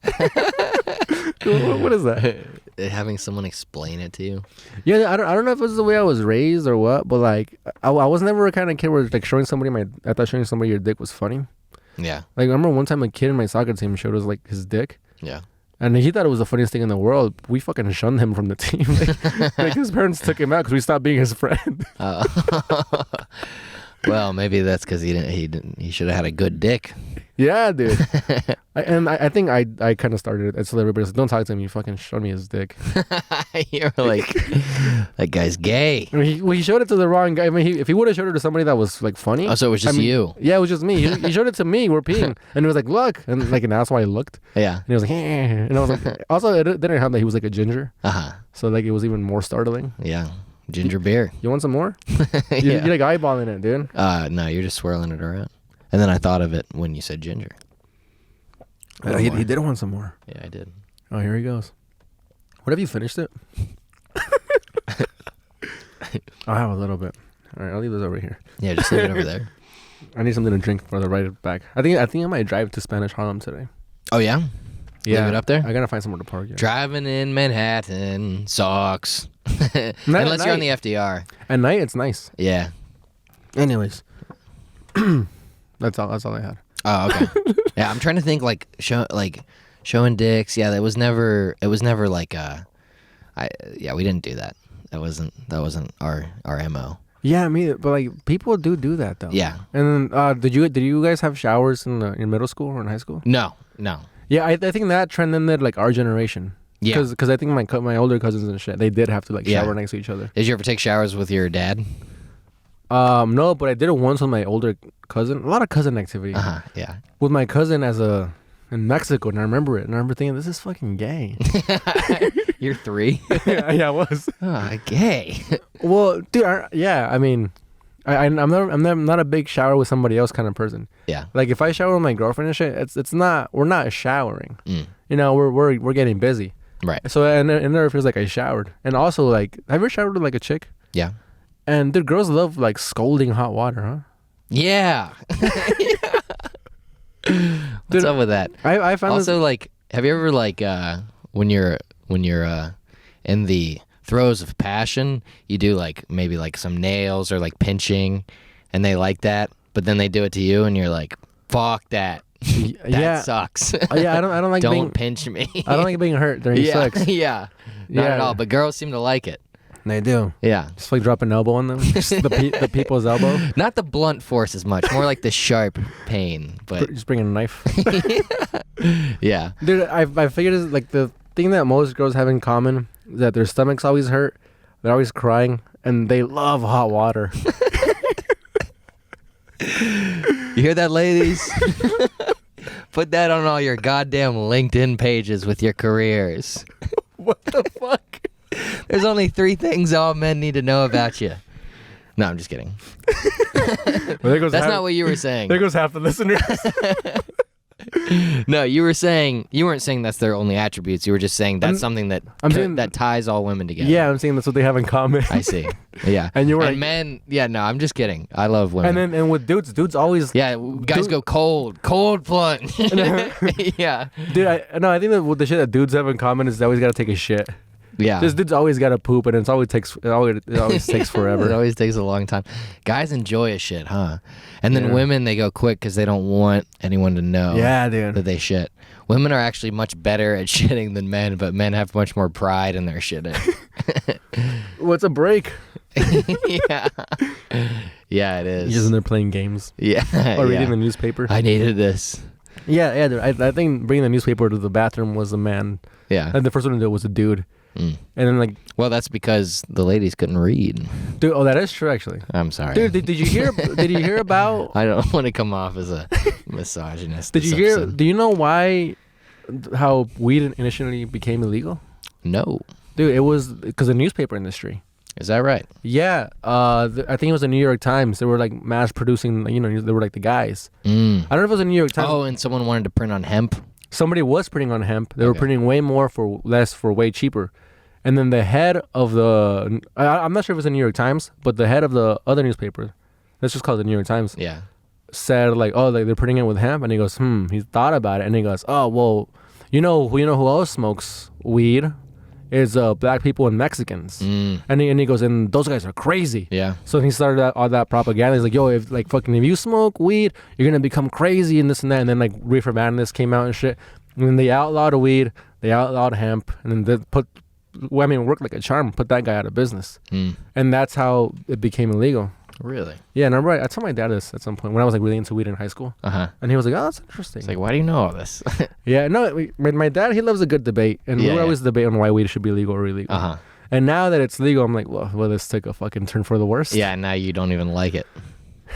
What is that?" Having someone explain it to you. Yeah, I don't know if it was the way I was raised or what, but like I was never a kind of kid where like showing somebody I thought showing somebody your dick was funny. Yeah. Like I remember one time a kid in my soccer team showed us like his dick. Yeah. And he thought it was the funniest thing in the world. We fucking shunned him from the team. Like his parents took him out because we stopped being his friend. Well, maybe that's because he should have had a good dick. Yeah, dude. I think I kind of started it. I told everybody, don't talk to him. You fucking showed me his dick. You're like, that guy's gay. I mean, he showed it to the wrong guy. I mean, if he would have showed it to somebody that was like funny. Oh, so it was just you. Yeah, it was just me. He showed it to me. We're peeing, and he was like, "Look," and that's why I looked. Yeah. And he was like, "Eh," and I was like, also it didn't help that he was like a ginger. So like it was even more startling. Yeah. Ginger beer. You want some more? Yeah. You're like eyeballing it, dude. No, you're just swirling it around. And then I thought of it when you said ginger. He did want some more. Yeah, I did. Oh, here he goes. What, have you finished it? I'll have a little bit. All right, I'll leave this over here. Yeah, just leave it over there. I need something to drink for the ride back. I think I might drive to Spanish Harlem today. Oh, yeah? Yeah. Leave it up there? I gotta find somewhere to park. Yeah. Driving in Manhattan sucks. Unless you're on the FDR. At night, it's nice. Yeah. Anyways. That's all I had. Oh, okay. Yeah, I'm trying to think showing dicks. Yeah, it was never like we didn't do that. That wasn't our MO. Yeah, but like people do that though. Yeah. And then did you guys have showers in middle school or in high school? No. Yeah, I think that trend ended like our generation. Yeah. Because I think my older cousins and shit, they did have to like shower next to each other. Did you ever take showers with your dad? No, but I did it once with my older cousin. A lot of cousin activity. Yeah. With my cousin in Mexico, and I remember it. And I remember thinking, this is fucking gay. You're 3? Yeah, I was. Oh, gay. Well, dude, I mean, I'm not a big shower with somebody else kind of person. Yeah. Like if I shower with my girlfriend and shit, we're not showering. You know, we're getting busy. Right. So and it never feels like I showered. And also, like, have you ever showered with like a chick? Yeah. And dude, girls love like scalding hot water, huh? Yeah. What's up with that? I found also like, have you ever like when you're in the throes of passion, you do like maybe like some nails or like pinching, and they like that, but then they do it to you, and you're like, fuck that. That sucks. Yeah, I don't like. Don't pinch me. I don't like being hurt during sex. Yeah. Not at all. But girls seem to like it. They do. Yeah. Just like drop an elbow on them. Just the people's elbow. Not the blunt force as much. More like the sharp pain. But just bring a knife. Yeah. Dude, I figured it's like the thing that most girls have in common is that their stomachs always hurt. They're always crying, and they love hot water. You hear that, ladies? Put that on all your goddamn LinkedIn pages with your careers. What the fuck? There's only 3 things all men need to know about you. No, I'm just kidding. Well, that's not what you were saying. There goes half the listeners. No, you weren't saying that's their only attributes. You were just saying that's something that that ties all women together. Yeah, I'm saying that's what they have in common. I see. Yeah. And men, yeah, no, I'm just kidding. I love women. And with dudes always guys go cold plunge. Yeah. Dude, I think that what the shit that dudes have in common is they always gotta take a shit. Yeah. This dude's always gotta poop, and it always takes forever. It always takes a long time. Guys enjoy a shit, huh? And then women, they go quick because they don't want anyone to know. Yeah, dude. That they shit. Women are actually much better at shitting than men, but men have much more pride in their shitting. What's a break? Yeah. Yeah, it is. You're just in there playing games. Yeah. Or reading the newspaper. I needed this. Yeah, dude. I think bringing the newspaper to the bathroom was a man. Yeah. And the first one to do it was a dude. Mm. And then like, well, that's because the ladies couldn't read. dude, oh, that is true actually. I'm sorry, dude. Did you hear? Did you hear about? I don't want to come off as a misogynist. Did you hear? Do you know why? How weed initially became illegal? No, dude, it was because of the newspaper industry. Is that right? Yeah, I think it was the New York Times. They were like mass producing. You know, they were like the guys. I don't know if it was the New York Times. Oh, and someone wanted to print on hemp. Somebody was printing on hemp. They were printing way more for less for way cheaper. And then the head of the, I'm not sure if it was the New York Times, but the head of the other newspaper, let's just call it the New York Times, Yeah. said like, oh, like they're printing it with hemp. And he goes, he thought about it. And he goes, oh, well, you know who else smokes weed is black people and Mexicans. And he goes, and those guys are crazy. Yeah. So he started all that propaganda. He's like, yo, if you smoke weed, you're going to become crazy and this and that. And then like Reefer Madness came out and shit. And then they outlawed weed, they outlawed hemp, and then they it worked like a charm, put that guy out of business. And that's how it became illegal. Really? Yeah, and I told my dad this at some point when I was like really into weed in high school. And he was like, oh, that's interesting. It's like, why do you know all this? Yeah, no, my dad, he loves a good debate. And we always debate on why weed should be legal or illegal. And now that it's legal, I'm like, well, this took a fucking turn for the worst. Yeah, now you don't even like it.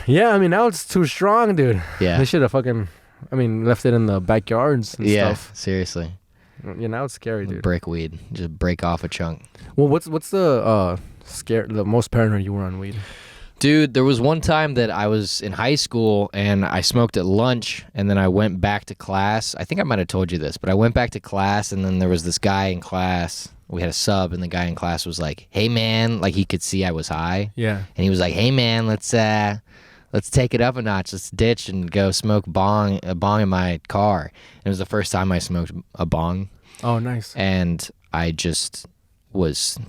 Yeah, I mean, now it's too strong, dude. Yeah. They should have left it in the backyards and stuff. Yeah, seriously. Yeah, now it's scary, dude. Brick weed. Just break off a chunk. Well, what's the the most paranoid you were on weed? Dude, there was one time that I was in high school and I smoked at lunch and then I went back to class. I think I might have told you this, but I went back to class and then there was this guy in class. We had a sub and the guy in class was like, hey man, like he could see I was high. Yeah. And he was like, hey man, let's take it up a notch. Let's ditch and go smoke a bong in my car. And it was the first time I smoked a bong. Oh, nice. And I just was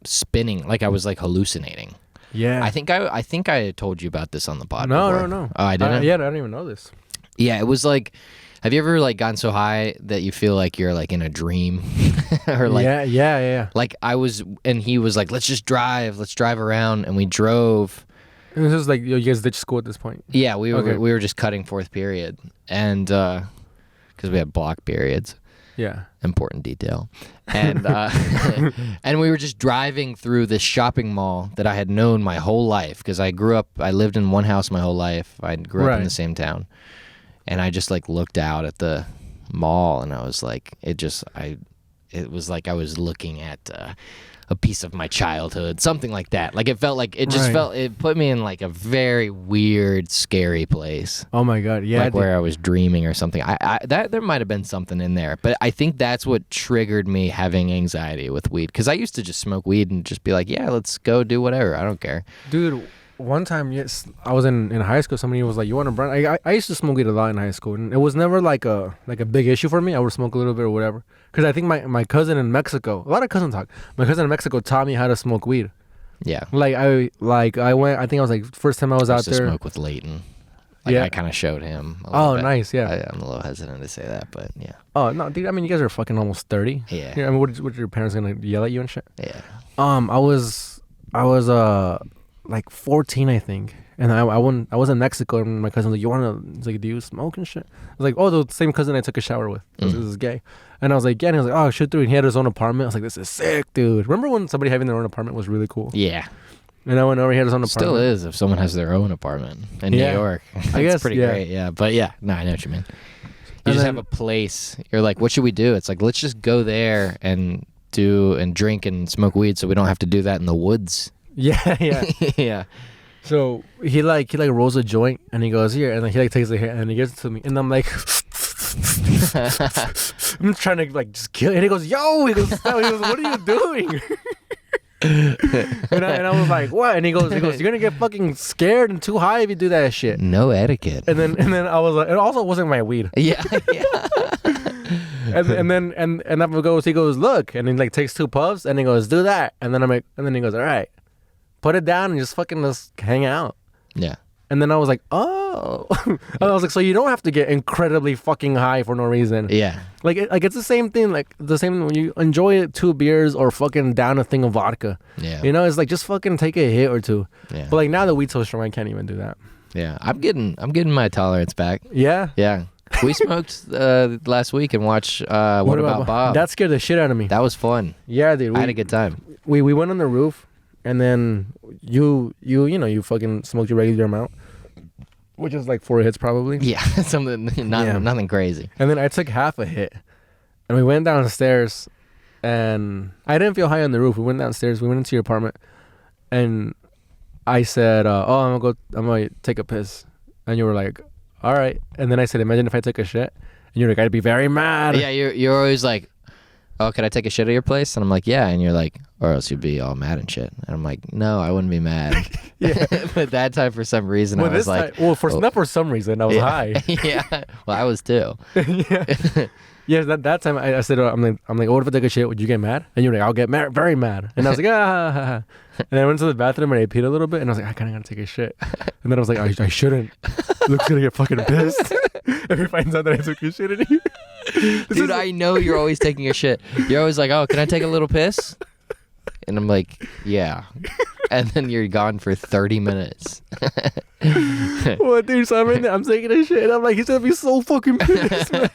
spinning, like I was like hallucinating. Yeah. I think I told you about this on the pod. No. Oh, I didn't? Yeah, I don't even know this. Yeah, it was like, have you ever like gotten so high that you feel like you're like in a dream? Or like, yeah. Like I was, and he was like, let's drive around. And we drove. And this is like, you guys ditched school at this point? Yeah, we were just cutting fourth period. And, because we had block periods. Yeah. Important detail. And and we were just driving through this shopping mall that I had known my whole life because I lived in one house my whole life. I grew up in the same town. And I just like looked out at the mall and I was like, it was like I was looking at a piece of my childhood, something like that. Like it felt like it put me in like a very weird, scary place. Oh my God, yeah, like where I was dreaming or something. That there might have been something in there, but I think that's what triggered me having anxiety with weed. Because I used to just smoke weed and just be like, yeah, let's go do whatever. I don't care, dude. One time, yes, I was in high school. Somebody was like, "You want to burn?" I used to smoke weed a lot in high school, and it was never like a big issue for me. I would smoke a little bit or whatever. Because I think my cousin in Mexico, a lot of cousins talk. My cousin in Mexico taught me how to smoke weed. Yeah. I went. I think I was like first time I was out to there. Smoke with Leighton. Like, yeah. I kind of showed him. Oh, nice. Yeah. I'm a little hesitant to say that, but yeah. Oh no, dude. I mean, you guys are fucking almost 30. Yeah. I mean, what your parents gonna yell at you and shit? Yeah. I was like 14, I think. And I was in Mexico, and my cousin was like, "You wanna?" He's like, "Do you smoke and shit?" I was like, "Oh, the same cousin I took a shower with. This is gay." And I was like, "Yeah." And he was like, "Oh, shit, dude." And he had his own apartment. I was like, "This is sick, dude." Remember when somebody having their own apartment was really cool? Yeah. And I went over. He had his own apartment. Still is if someone has their own apartment in New York. I guess pretty great. Yeah, but yeah, no, I know what you mean. You just have a place. You're like, what should we do? It's like, let's just go there and drink and smoke weed, so we don't have to do that in the woods. Yeah. Yeah. So he rolls a joint and he goes here, and then he like takes the hair and he gives it to me, and I'm like, I'm trying to like just kill it. And he goes, "Yo," he goes, "What are you doing?" and I was like, "What?" And he goes, "You're gonna get fucking scared and too high if you do that shit." No etiquette. And then I was like, it also wasn't my weed. Yeah. and then he goes, "Look," and he like takes 2 puffs and he goes, "Do that." And then I'm like, and then he goes, "All right. Put it down and just hang out." Yeah. And then I was like, oh. I was like, so you don't have to get incredibly fucking high for no reason. Yeah. Like it's the same thing. Like the same when you enjoy 2 beers or fucking down a thing of vodka. Yeah. You know, it's like just fucking take a hit or 2. Yeah. But like now the weed's so strong, I can't even do that. Yeah. I'm getting my tolerance back. Yeah. Yeah. We smoked last week and watched What About Bob? That scared the shit out of me. That was fun. Yeah, dude. I had a good time. We went on the roof, and then you fucking smoked your regular amount, which is like 4 hits probably. Yeah, nothing crazy. And then I took half a hit, and we went downstairs, and I didn't feel high on the roof. We went downstairs. We went into your apartment, and I said, I'm gonna take a piss, and you were like, all right. And then I said, imagine if I took a shit, and you're like, I'd be very mad. Yeah, you're always like, oh, could I take a shit at your place? And I'm like, yeah. And you're like, or else you'd be all mad and shit. And I'm like, no, I wouldn't be mad. Yeah. But that time, for some reason, I was like, not for some reason, I was high. Yeah. Well, I was too. Yeah. Yeah, that time I said, I'm like, what if I take a shit? Would you get mad? And you're like, I'll get mad, very mad. And I was like, ah. And then I went to the bathroom and I peed a little bit, and I was like, I kind of gotta take a shit. And then I was like, I shouldn't. Luke's gonna get fucking pissed if he finds out that I took a shit in here. Dude, I know you're always taking a shit. You're always like, oh, can I take a little piss? And I'm like, yeah. And then you're gone for 30 minutes. Well, dude, so I'm in there, I'm taking a shit, and I'm like, he's gonna be so fucking pissed, man.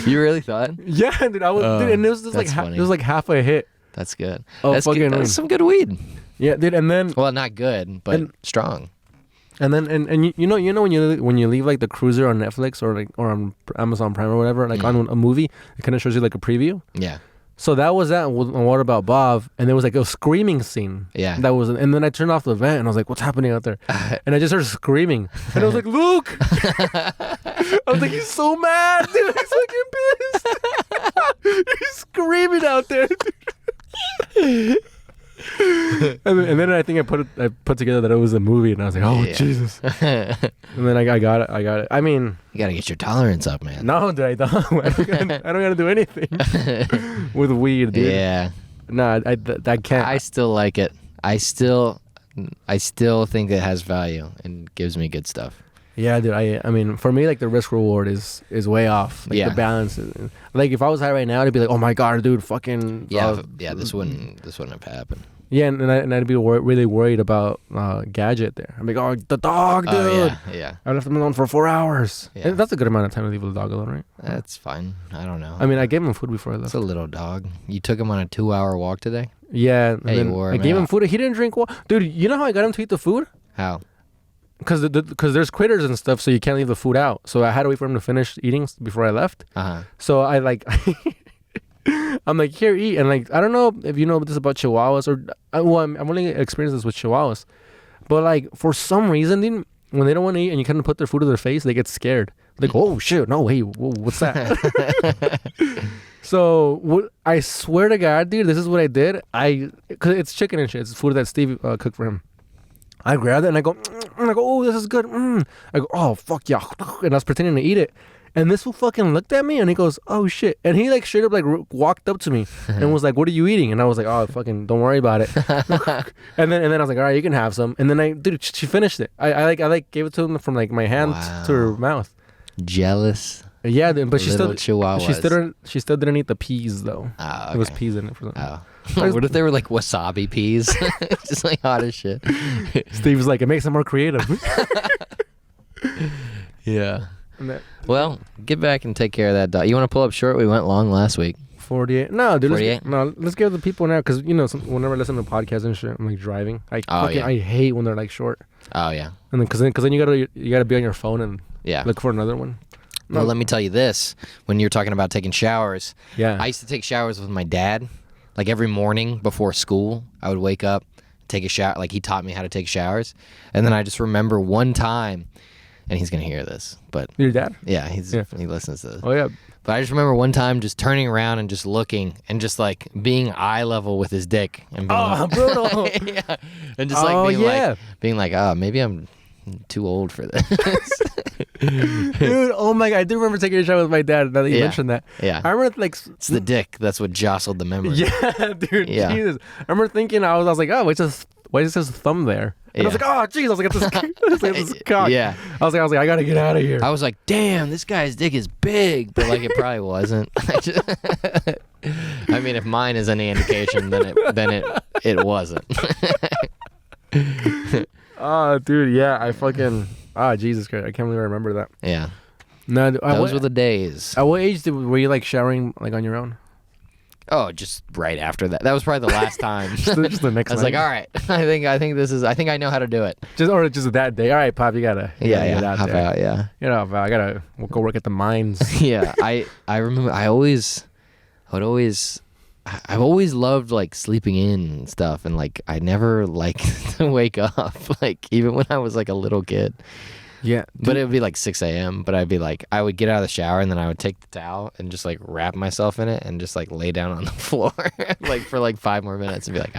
You really thought? Yeah, dude, I was, dude, and it was just like, it was like half a hit. That's good. Oh, that's fucking good. That's some good weed. Yeah, dude, and then, well, not good, but strong. And then, and you know when you leave like the cruiser on Netflix or on Amazon Prime or whatever, like on a movie, it kind of shows you like a preview. Yeah. So that was that on What About Bob, and there was like a screaming scene. Yeah. That was, and then I turned off the vent, and I was like, "What's happening out there?" And I just started screaming, and I was like, "Luke!" I was like, "He's so mad, dude! He's fucking pissed! He's screaming out there." and then I think I put together that it was a movie, and I was like, "Oh, Jesus!" And then I got it. I mean, you gotta get your tolerance up, man. No, dude, I don't. I don't gotta do anything with weed, dude. Yeah. No, I can't. I still like it. I still think it has value and gives me good stuff. Yeah, dude. I mean, for me, like the risk reward is way off. Like the balance. Like if I was high right now, it'd be like, oh my god, dude, fucking. Yeah, this wouldn't have happened. Yeah, and I'd be really worried about Gadget there. I'm like, oh, the dog, dude. Oh, yeah. I left him alone for 4 hours. Yeah. And that's a good amount of time to leave the dog alone, right? That's fine. I don't know. I mean, I gave him food before I left. It's a little dog. You took him on a 2-hour walk today? Yeah. And then I gave him food. He didn't drink water. Dude, you know how I got him to eat the food? How? Because there's critters and stuff, so you can't leave the food out. So I had to wait for him to finish eating before I left. Uh-huh. So I like... I'm like, here, eat. And like, I don't know if you know this about Chihuahuas or... I'm only experienced this with Chihuahuas. But like, for some reason, dude, when they don't want to eat and you kind of put their food to their face, they get scared. Like, oh, shit, no, hey, what's that? So, I swear to God, dude, this is what I did. Because it's chicken and shit. It's food that Steve cooked for him. I grabbed it and I go, oh, this is good. I go, oh, fuck yeah. And I was pretending to eat it. And this fool fucking looked at me and he goes, oh shit. And he like straight up like walked up to me and was like, what are you eating? And I was like, oh, fucking don't worry about it. and then I was like, all right, you can have some. And then dude, she finished it. I gave it to him from like my hand to her mouth. Jealous. Yeah, but she still didn't eat the peas though. Oh, okay. It was peas in it for them. Oh. What if they were like wasabi peas? Just like hot as shit. Steve was like, it makes them more creative. Yeah. Well, get back and take care of that dog. You want to pull up short? We went long last week. 48. No, dude. 48? Let's give the people now, because whenever I listen to podcasts and shit, I'm like driving. I hate when they're like short. Oh yeah. And then because then you gotta be on your phone and look for another one. No. Well, let me tell you this: when you're talking about taking showers, I used to take showers with my dad. Like every morning before school, I would wake up, take a shower. Like he taught me how to take showers, and then I just remember one time. And he's gonna hear this, but your dad? Yeah, he listens to this. Oh yeah. But I just remember one time just turning around and just looking and just like being eye level with his dick and being brutal. Yeah, and just being like, oh, maybe I'm too old for this. Dude, oh my God, I do remember taking a shower with my dad. Now that you mentioned that, I remember like it's the dick that's what jostled the memory. Yeah, dude. Yeah. Jesus, I remember thinking I was like, oh, why is his thumb there? And I was like, oh, jeez. I was like, this cock. Yeah. I was like, I gotta get out of here. I was like, damn, this guy's dick is big, but like it probably wasn't. I mean, if mine is any indication, then it wasn't. Oh, dude, yeah, I fucking Jesus Christ, I can't believe I remember that. Yeah. No, Those were the days. At what age were you like showering like on your own? Oh, just right after that. That was probably the last time. just the next I was night. like, all right, I think I know how to do it. Just that day. All right, Pop, you gotta get out Hop there. out, yeah. You know, I gotta go work at the mines. Yeah, I remember I've always loved like sleeping in and stuff, and like I never liked to wake up, like even when I was like a little kid. Yeah, But it would be like 6 a.m. But I would get out of the shower and then I would take the towel and just like wrap myself in it and just like lay down on the floor like for like 5 more minutes and be like,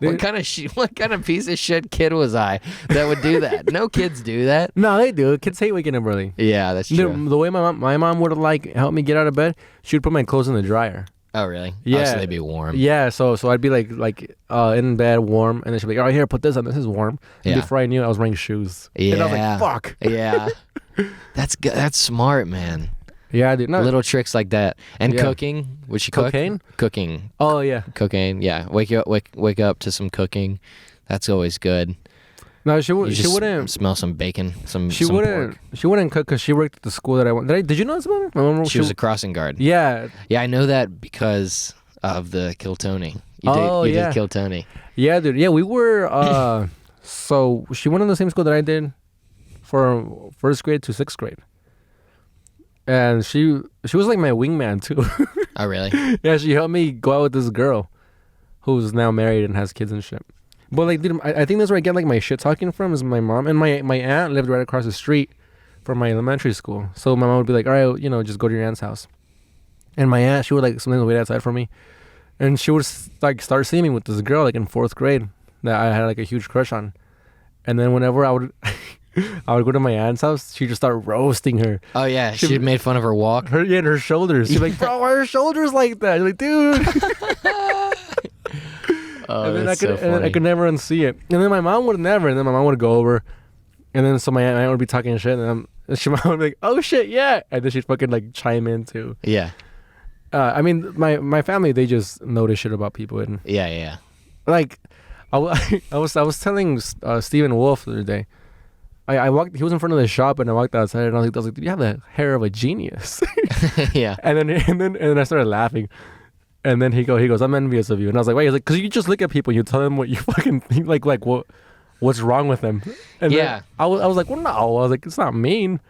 what kind of piece of shit kid was I that would do that? No kids do that. No, they do. Kids hate waking up early. Yeah, that's true. The way my mom would like help me get out of bed, she would put my clothes in the dryer. Oh really? Yeah. Oh, so they'd be warm. Yeah, so I'd be like in bed warm, and then she'd be like, "All right, here, put this on. This is warm." And Yeah. before I knew it, I was wearing shoes. Yeah. And I was like, "Fuck." Yeah. That's good. That's smart, man. Yeah, dude. No. Little tricks like that. And Yeah. cooking. Would she cook? Cocaine? Cooking. Oh yeah. Cocaine. Yeah. Wake up to some cooking. That's always good. No, she You just wouldn't. smell some bacon. Some She some wouldn't. pork. She wouldn't cook because she worked at the school that I went. Did you know this about me? My mom, She was a crossing guard. Yeah. Yeah, I know that because of the Kill Tony. You yeah. did Kill Tony. Yeah, dude. Yeah, we were. So she went in the same school that I did, for 1st grade to 6th grade. And she was like my wingman too. Oh, really? Yeah, she helped me go out with this girl, who's now married and has kids and shit. But like, dude, I think that's where I get like my shit talking from is my mom, and my aunt lived right across the street from my elementary school. So my mom would be like, "All right, just go to your aunt's house." And my aunt, she would like sometimes wait outside for me, and she would like start seeing me with this girl like in 4th grade that I had like a huge crush on. And then whenever I would go to my aunt's house, she'd just start roasting her. Oh yeah, she made fun of her walk. Her shoulders. She's like, "Bro, why are her shoulders like that?" You're like, "Dude." Oh, And then that's so funny. and I could never unsee it. And then my mom would never. And then my mom would go over, and then so my aunt would be talking shit, and she would be like, "Oh shit, yeah," and then she'd fucking like chime in too. Yeah. I mean, my family, they just notice shit about people, and Yeah. like, I was telling Stephen Wolf the other day. I walked. He was in front of the shop, and I walked outside, and I was like, "Dude, you have the hair of a genius." Yeah. And then I started laughing. And then he goes, "I'm envious of you." And I was like, "Wait," he's like, "Cause you just look at people, and you tell them what you fucking think, like what's wrong with them." And Yeah. then I was like, "Well, no," I was like, "It's not mean."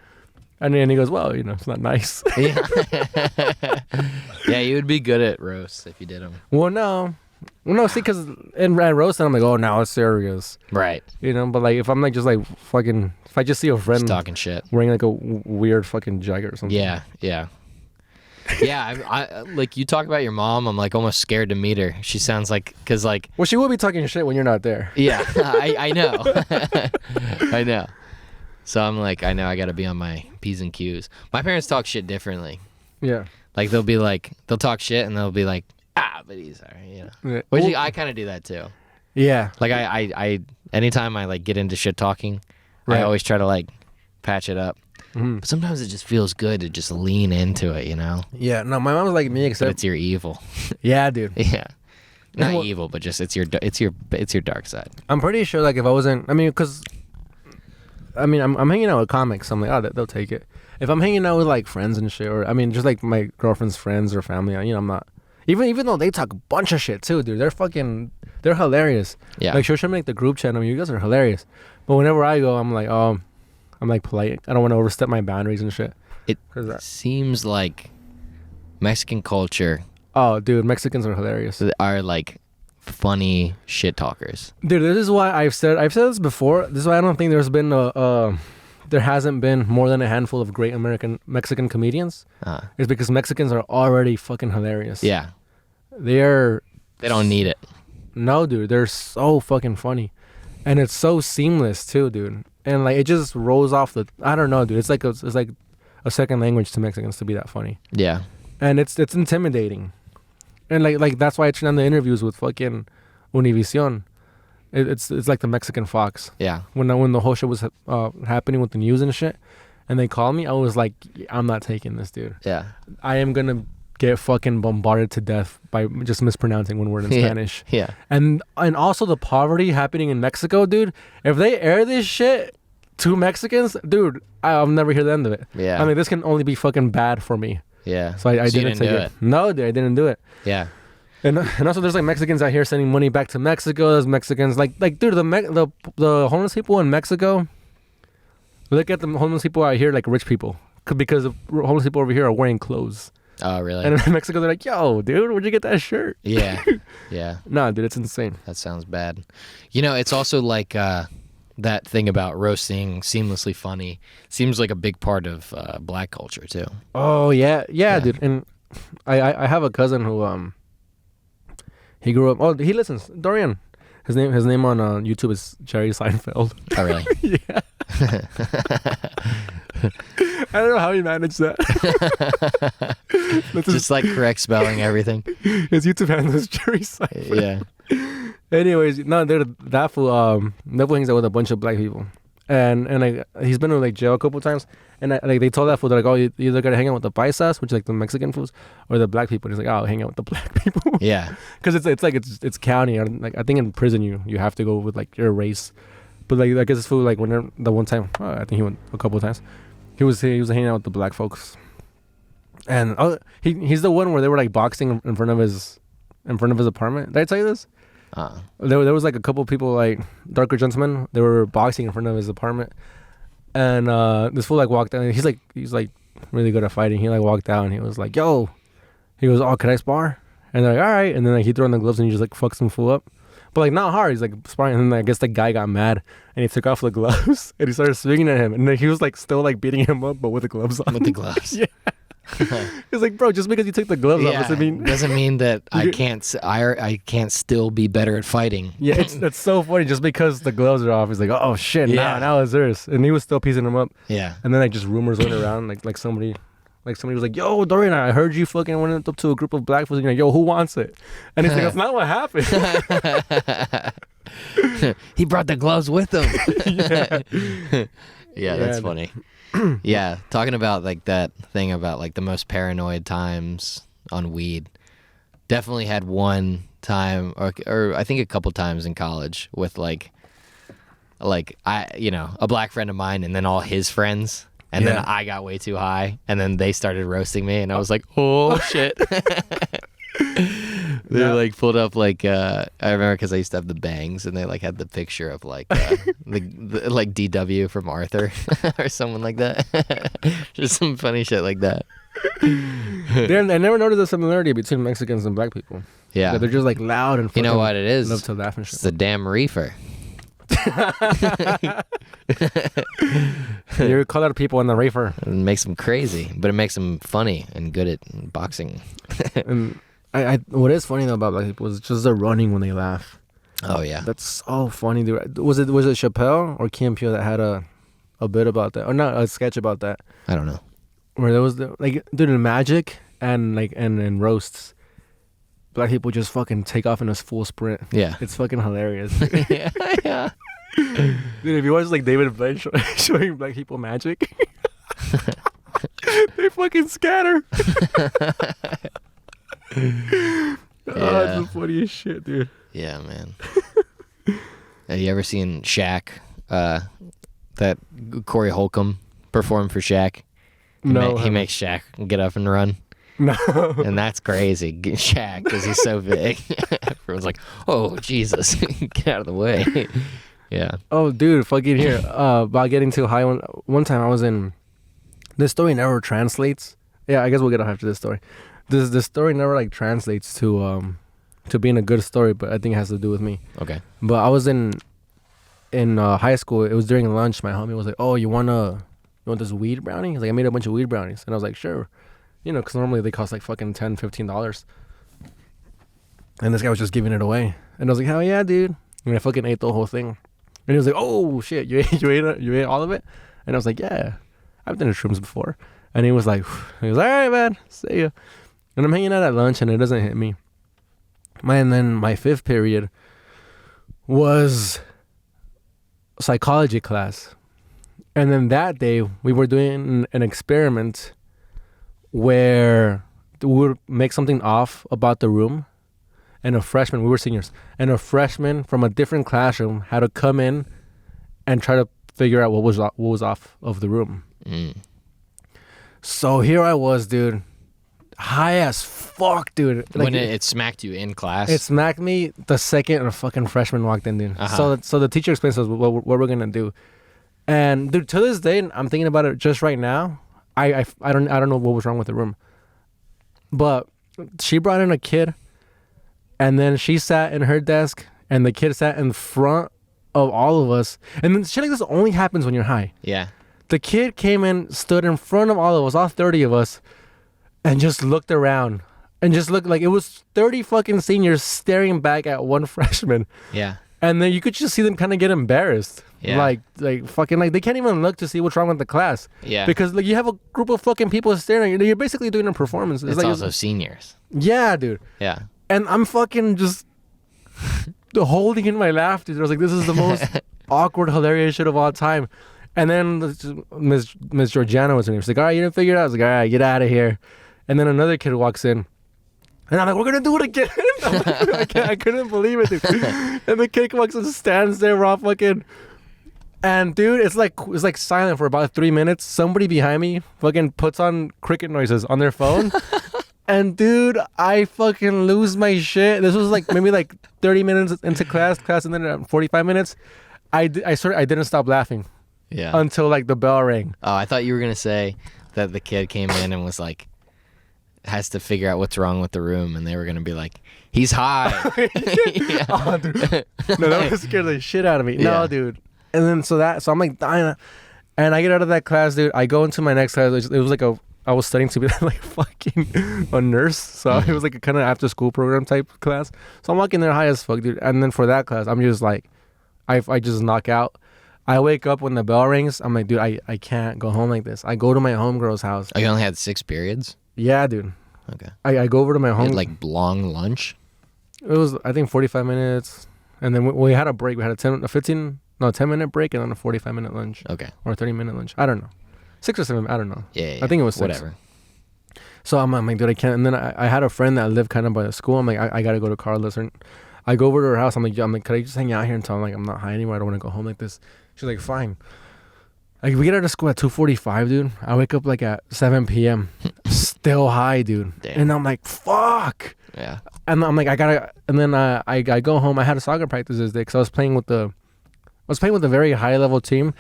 And then he goes, "Well, it's not nice." Yeah. Yeah, you would be good at roasts if you did them. Well, no, see, cause in roasting, I'm like, "Oh, now it's serious," Right. But like if I'm like just like fucking, if I just see a friend Just talking shit. wearing like a weird fucking jacket or something. Yeah. Yeah, I like you talk about your mom. I'm like almost scared to meet her. She sounds like, cause like, Well, she will be talking shit when you're not there. yeah, I know, I know. So I'm like, I know I got to be on my P's and Q's. My parents talk shit differently. Yeah. Like they'll talk shit and they'll be like, but he's alright, Yeah. Which Well, I kind of do that too. Yeah. Like I anytime I like get into shit talking, Right. I always try to like patch it up. Mhm. But sometimes it just feels good to just lean into it, Yeah. No, my mom's like me, But except it's your evil. yeah, dude. Yeah. Not Well- evil, but just it's your dark side. I'm pretty sure, like, if I wasn't, because, I'm hanging out with comics. So I'm like, oh, they'll take it. If I'm hanging out with, like, friends and shit, or, just, like, my girlfriend's friends or family, I'm not, even though they talk a bunch of shit, too, dude, they're hilarious. Yeah. Like, she'll show me, like, the group chat, you guys are hilarious. But whenever I go, I'm like, oh, I'm, like, polite. I don't want to overstep my boundaries and shit. It 'Cause that- seems like Mexican culture Oh, dude, Mexicans are hilarious. are like funny shit talkers. Dude, this is why I've said this before. This is why I don't think there hasn't been more than a handful of great Mexican comedians. It's because Mexicans are already fucking hilarious. Yeah. They don't need it. No, dude, they're so fucking funny, and it's so seamless too, dude. And like it just rolls off I don't know, dude. It's like a second language to Mexicans to be that funny, Yeah. and it's intimidating, and like that's why I turn on the interviews with fucking Univision. It's like the Mexican Fox. Yeah. When the whole shit was happening with the news and shit, and they called me, I was like, I'm not taking this, dude. Yeah. I am gonna get fucking bombarded to death by just mispronouncing one word in Spanish. Yeah. And also the poverty happening in Mexico, dude. If they air this shit to Mexicans, dude, I'll never hear the end of it. Yeah. I mean, this can only be fucking bad for me. Yeah. So I didn't take do it. No, dude, I didn't do it. Yeah. And also there's like Mexicans out here sending money back to Mexico. There's Mexicans like dude, the homeless people in Mexico. Look at the homeless people out here like rich people, because the homeless people over here are wearing clothes. Oh, really? And in Mexico they're like, yo, dude, where'd you get that shirt? Yeah. Yeah. Nah, dude, it's insane. That sounds bad. You know, it's also like that thing about roasting seamlessly funny seems like a big part of black culture too. Oh yeah, dude. And I have a cousin who he grew up. Oh, he listens. Dorian. His name on YouTube is Jerry Seinfeld. Oh, really? Yeah. I don't know how he managed that. Just like correct spelling everything. His YouTube handle is Jerry Seinfeld. Yeah. Anyways, no, that fool hangs out with a bunch of black people, and like he's been to like jail a couple times, and like they told that fool, they're like, oh, you either gotta hang out with the paisas, which is like the Mexican fools, or the black people. And he's like, oh, I'll hang out with the black people. Yeah. Because it's county. Like I think in prison you have to go with like your race, but like I guess this fool, like when the one time I think he went a couple of times, he was hanging out with the black folks, and he's the one where they were like boxing in front of his apartment. Did I tell you this? There was like a couple people, like darker gentlemen. They were boxing in front of his apartment, and this fool like walked out. He's like really good at fighting. He like walked out and he was like, "Yo," he goes, "Oh, can I spar?" And they're like, "All right." And then like he threw on the gloves and he just like fucks some fool up, but like not hard. He's like sparring, and then I guess the guy got mad and he took off the gloves and he started swinging at him, and then he was like still like beating him up, but with the gloves on. With the gloves. Yeah. It's like, bro, just because you took the gloves off doesn't mean that I can't still be better at fighting. Yeah, that's so funny. Just because the gloves are off, he's like, oh shit, now it's theirs, and he was still piecing him up. Yeah, and then like just rumors went around, like somebody was like, yo, Dorian, I heard you fucking went up to a group of black folks, and you're like, yo, who wants it? And he's like, that's not what happened. He brought the gloves with him. Yeah, that's funny. Yeah, talking about like that thing about like the most paranoid times on weed. Definitely had one time, or I think a couple times in college with like a black friend of mine and then all his friends, and then I got way too high, and then they started roasting me, and I was like, oh shit. They like pulled up like I remember because I used to have the bangs, and they like had the picture of like the like DW from Arthur or someone like that. Just some funny shit like that. I never noticed the similarity between Mexicans and black people. Yeah, they're just like loud and you know what it is? Love to laugh and shit. It's the damn reefer. You call out people in the reefer. It makes them crazy, but it makes them funny and good at boxing. And what is funny though about black people is just they're running when they laugh. Oh yeah, that's so funny, dude. Was it Chappelle or Key and Peele that had a bit about that, or not a sketch about that? I don't know. Where there was like, dude, in Magic and like and roasts, black people just fucking take off in a full sprint. Yeah, it's fucking hilarious. Yeah. Dude, if you watch like David Blaine showing black people magic, they fucking scatter. Oh, it's the funniest shit, dude. Yeah, man. Have you ever seen Shaq? That Corey Holcomb performed for Shaq? He makes Shaq get up and run. No. And that's crazy. Shaq, because he's so big. Everyone's like, oh, Jesus. Get out of the way. Yeah. Oh, dude, fucking here. About getting too high. One time I was in... This story never translates. Yeah, I guess we'll get off after this story. This story never like translates to being a good story, but I think it has to do with me. Okay. But I was in high school. It was during lunch. My homie was like, "Oh, you want this weed brownie?" He's like, "I made a bunch of weed brownies," and I was like, "Sure," because normally they cost like fucking $10, $15. And this guy was just giving it away, and I was like, "Hell yeah, dude!" And I fucking ate the whole thing. And he was like, "Oh shit, you ate all of it?" And I was like, "Yeah, I've done shrooms before." And he was like, "All right, man, see ya." And I'm hanging out at lunch, and it doesn't hit me. And then my fifth period was psychology class. And then that day, we were doing an experiment where we would make something off about the room. And we were seniors, and a freshman from a different classroom had to come in and try to figure out what was off of the room. So here I was, dude. High as fuck, dude. Like, When it smacked you in class? It smacked me the second a fucking freshman walked in, dude. So the teacher explains to us what we're gonna do. And dude, to this day, I'm thinking about it just right now. I don't know what was wrong with the room. But she brought in a kid, and then she sat in her desk, and the kid sat in front of all of us. And then shit like this only happens when you're high. Yeah. The kid came in, stood in front of all of us, all 30 of us, and just looked around. And just looked like it was 30 fucking seniors staring back at one freshman. Yeah. And then you could just see them kind of get embarrassed. Yeah. Like fucking, like, they can't even look to see what's wrong with the class. Yeah. Because, like, you have a group of fucking people staring. You're basically doing a performance. It's like, also seniors. Yeah, dude. Yeah. And I'm fucking just holding in my laughter. I was like, this is the most awkward, hilarious shit of all time. And then Miss Georgiana was in here. She's like, all right, you didn't figure it out? I was like, all right, get out of here. And then another kid walks in. And I'm like, we're going to do it again. I couldn't believe it, dude. And the kid walks and stands there. We're all fucking... And, dude, it's like silent for about 3 minutes. Somebody behind me fucking puts on cricket noises on their phone. And, dude, I fucking lose my shit. This was like maybe like 30 minutes into class, and then 45 minutes. I didn't stop laughing. Yeah. Until, like, the bell rang. Oh, I thought you were going to say that the kid came in and was like, has to figure out what's wrong with the room, and they were going to be like, he's high. Yeah. Oh, dude. No, that would scare the shit out of me. No, dude. And then so I'm like dying. And I get out of that class, dude. I go into my next class. It was like I was studying to be like fucking a nurse. So it was like a kind of after school program type class. So I'm walking there high as fuck, dude. And then for that class, I'm just like, I just knock out. I wake up when the bell rings. I'm like, dude, I can't go home like this. I go to my homegirl's house. Oh, you only had 6 periods? Yeah, dude. Okay. I go over to my home. You had, like, long lunch? It was, I think, 45 minutes. And then we had a break. We had a 10-minute break and then a 45-minute lunch. Okay. Or a 30-minute lunch. I don't know. 6 or 7, I don't know. Yeah. I think it was 6. Whatever. So I'm like, dude, I can't. And then I had a friend that lived kind of by the school. I'm like, I got to go to Carla's. And I go over to her house. I'm like, could I just hang out here until I'm not high anymore? I don't want to go home like this. She's like, fine. Like, we get out of school at 2:45, dude. I wake up like at 7 p.m. Still high, dude. Damn. And I'm like, fuck. Yeah. And I'm like, and then I go home. I had a soccer practice this day because I was playing with a very high level team.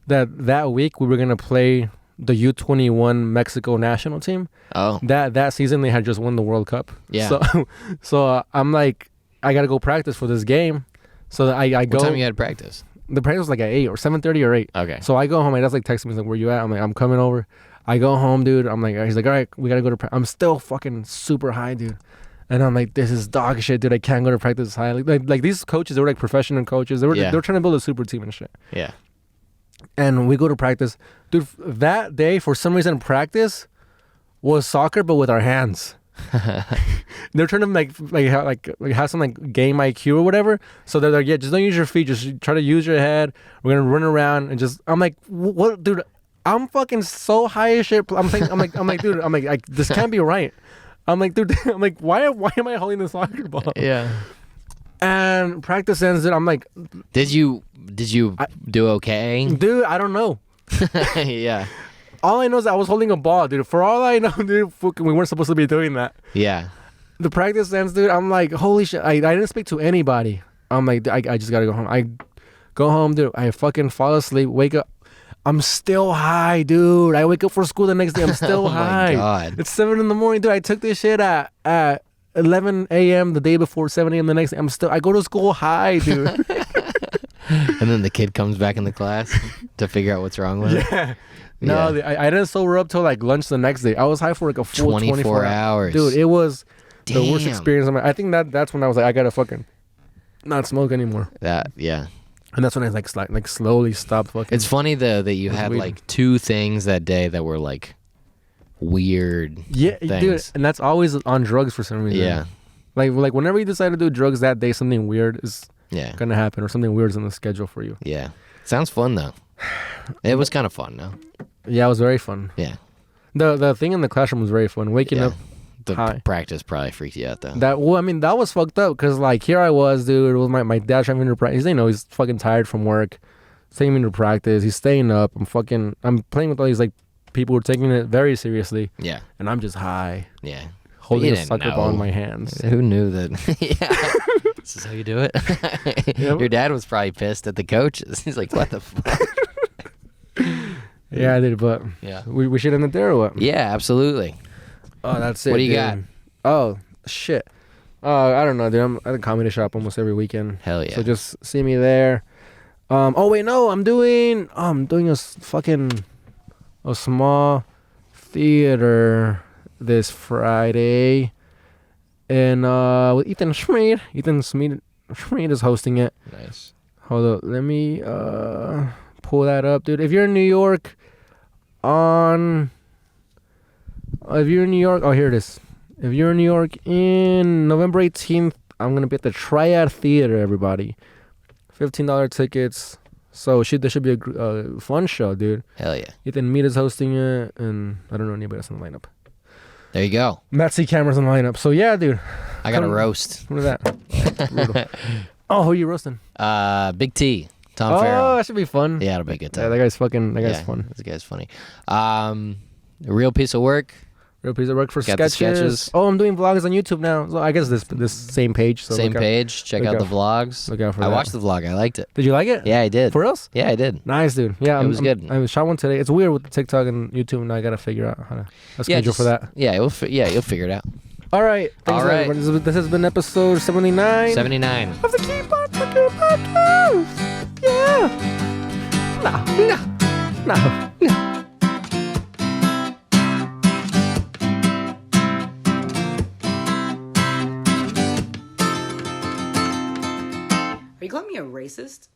That week we were gonna play the U21 Mexico national team. Oh. That season they had just won the World Cup. Yeah. So I'm like, I gotta go practice for this game. So I go. What time you had practice? The practice was like at 8 or 7:30 or 8. Okay. So I go home. My dad's like texting me, he's like, where you at? I'm like, I'm coming over. I go home, dude. I'm like, he's like, all right, we gotta go to practice. I'm still fucking super high, dude. And I'm like, this is dog shit, dude. I can't go to practice high. Like these coaches, they were like professional coaches. They were trying to build a super team and shit. Yeah. And we go to practice, dude. That day, for some reason, practice was soccer, but with our hands. They're trying to have some like game IQ or whatever. So they're like, yeah, just don't use your feet. Just try to use your head. We're gonna run around and just. I'm like, what, dude? I'm fucking so high as shit. I'm like, dude. This can't be right. I'm like, dude. I'm like, why am I holding the soccer ball? Yeah. And practice ends. Dude, I'm like, did you do okay? Dude, I don't know. Yeah. All I know is I was holding a ball, dude. For all I know, dude, we weren't supposed to be doing that. Yeah. The practice ends, dude. I'm like, holy shit. I didn't speak to anybody. I'm like, I just gotta go home. I go home, dude. I fucking fall asleep, wake up. I'm still high, dude. I wake up for school the next day. I'm still high. Oh, my God. It's 7 in the morning, dude. I took this shit at 11 a.m. the day before, 7 a.m. the next day. I go to school high, dude. And then the kid comes back in the class to figure out what's wrong with it. Yeah. No, I didn't sober up till like lunch the next day. I was high for like a full 24 hours. Dude, it was Damn. the worst experience. I think that's when I was like, I gotta fucking not smoke anymore. Yeah. And that's when I like slowly stopped fucking. It's funny though that you had like 2 things that day that were like weird. Yeah, things. dude, and that's always on drugs for some reason. Yeah. Like whenever you decide to do drugs that day, something weird is gonna happen, or something weird is in the schedule for you. Yeah. Sounds fun though. It was kind of fun though. Yeah, it was very fun. Yeah. The thing in the classroom was very fun. Waking up. The high. Practice probably freaked you out though. That was fucked up because like here I was, dude. It was my dad trying to practice. You know, he's fucking tired from work, taking me to practice. He's staying up. I'm playing with all these like people who are taking it very seriously. Yeah. And I'm just high. Yeah. Holding a sucker ball in my hands. Who knew that? Yeah. This is how you do it? Yep. Your dad was probably pissed at the coaches. He's like, what the fuck? Yeah, I did, but Yeah. we should end it there or what? Yeah, absolutely. Oh, that's it. What do you dude. got? Oh, shit. I don't know, dude. I'm at the comedy shop almost every weekend. Hell yeah. So just see me there. Oh wait, no, I'm doing a small theater this Friday, and with Ethan Schmid. Ethan Schmid is hosting it. Nice. Hold up, let me pull that up, dude. If you're in New York, oh, here it is. If you're in New York in November 18th, I'm gonna be at the Triad Theater. Everybody, $15 tickets. So there should be a fun show, dude. Hell yeah. Ethan Mead is hosting it, and I don't know anybody else in the lineup. There you go. Matt C. Cameron's in the lineup. So yeah, dude. I got a roast. What is that? Oh, who are you roasting? Big T. Tom Oh, Farrell. that should be fun. Yeah, it'll be a good time. Yeah, that guy's fun. This guy's funny. A real piece of work. Real piece of work for Got the sketches. sketches. Oh, I'm doing vlogs on YouTube now. So I guess this same page. So Same page. Check out the vlogs. Look out for I that. watched the vlog. I liked it. Did you like it? Yeah, I did. For reals? Yeah, I did. Nice, dude. Yeah, It was good. I shot one today. It's weird with the TikTok and YouTube, and I gotta figure out how to schedule for that. Yeah, you'll figure it out. All right. Thanks, All right. everybody. This has been episode 79. 79. Of the Keyboard Podcast. Yeah. No. Are you calling me a racist?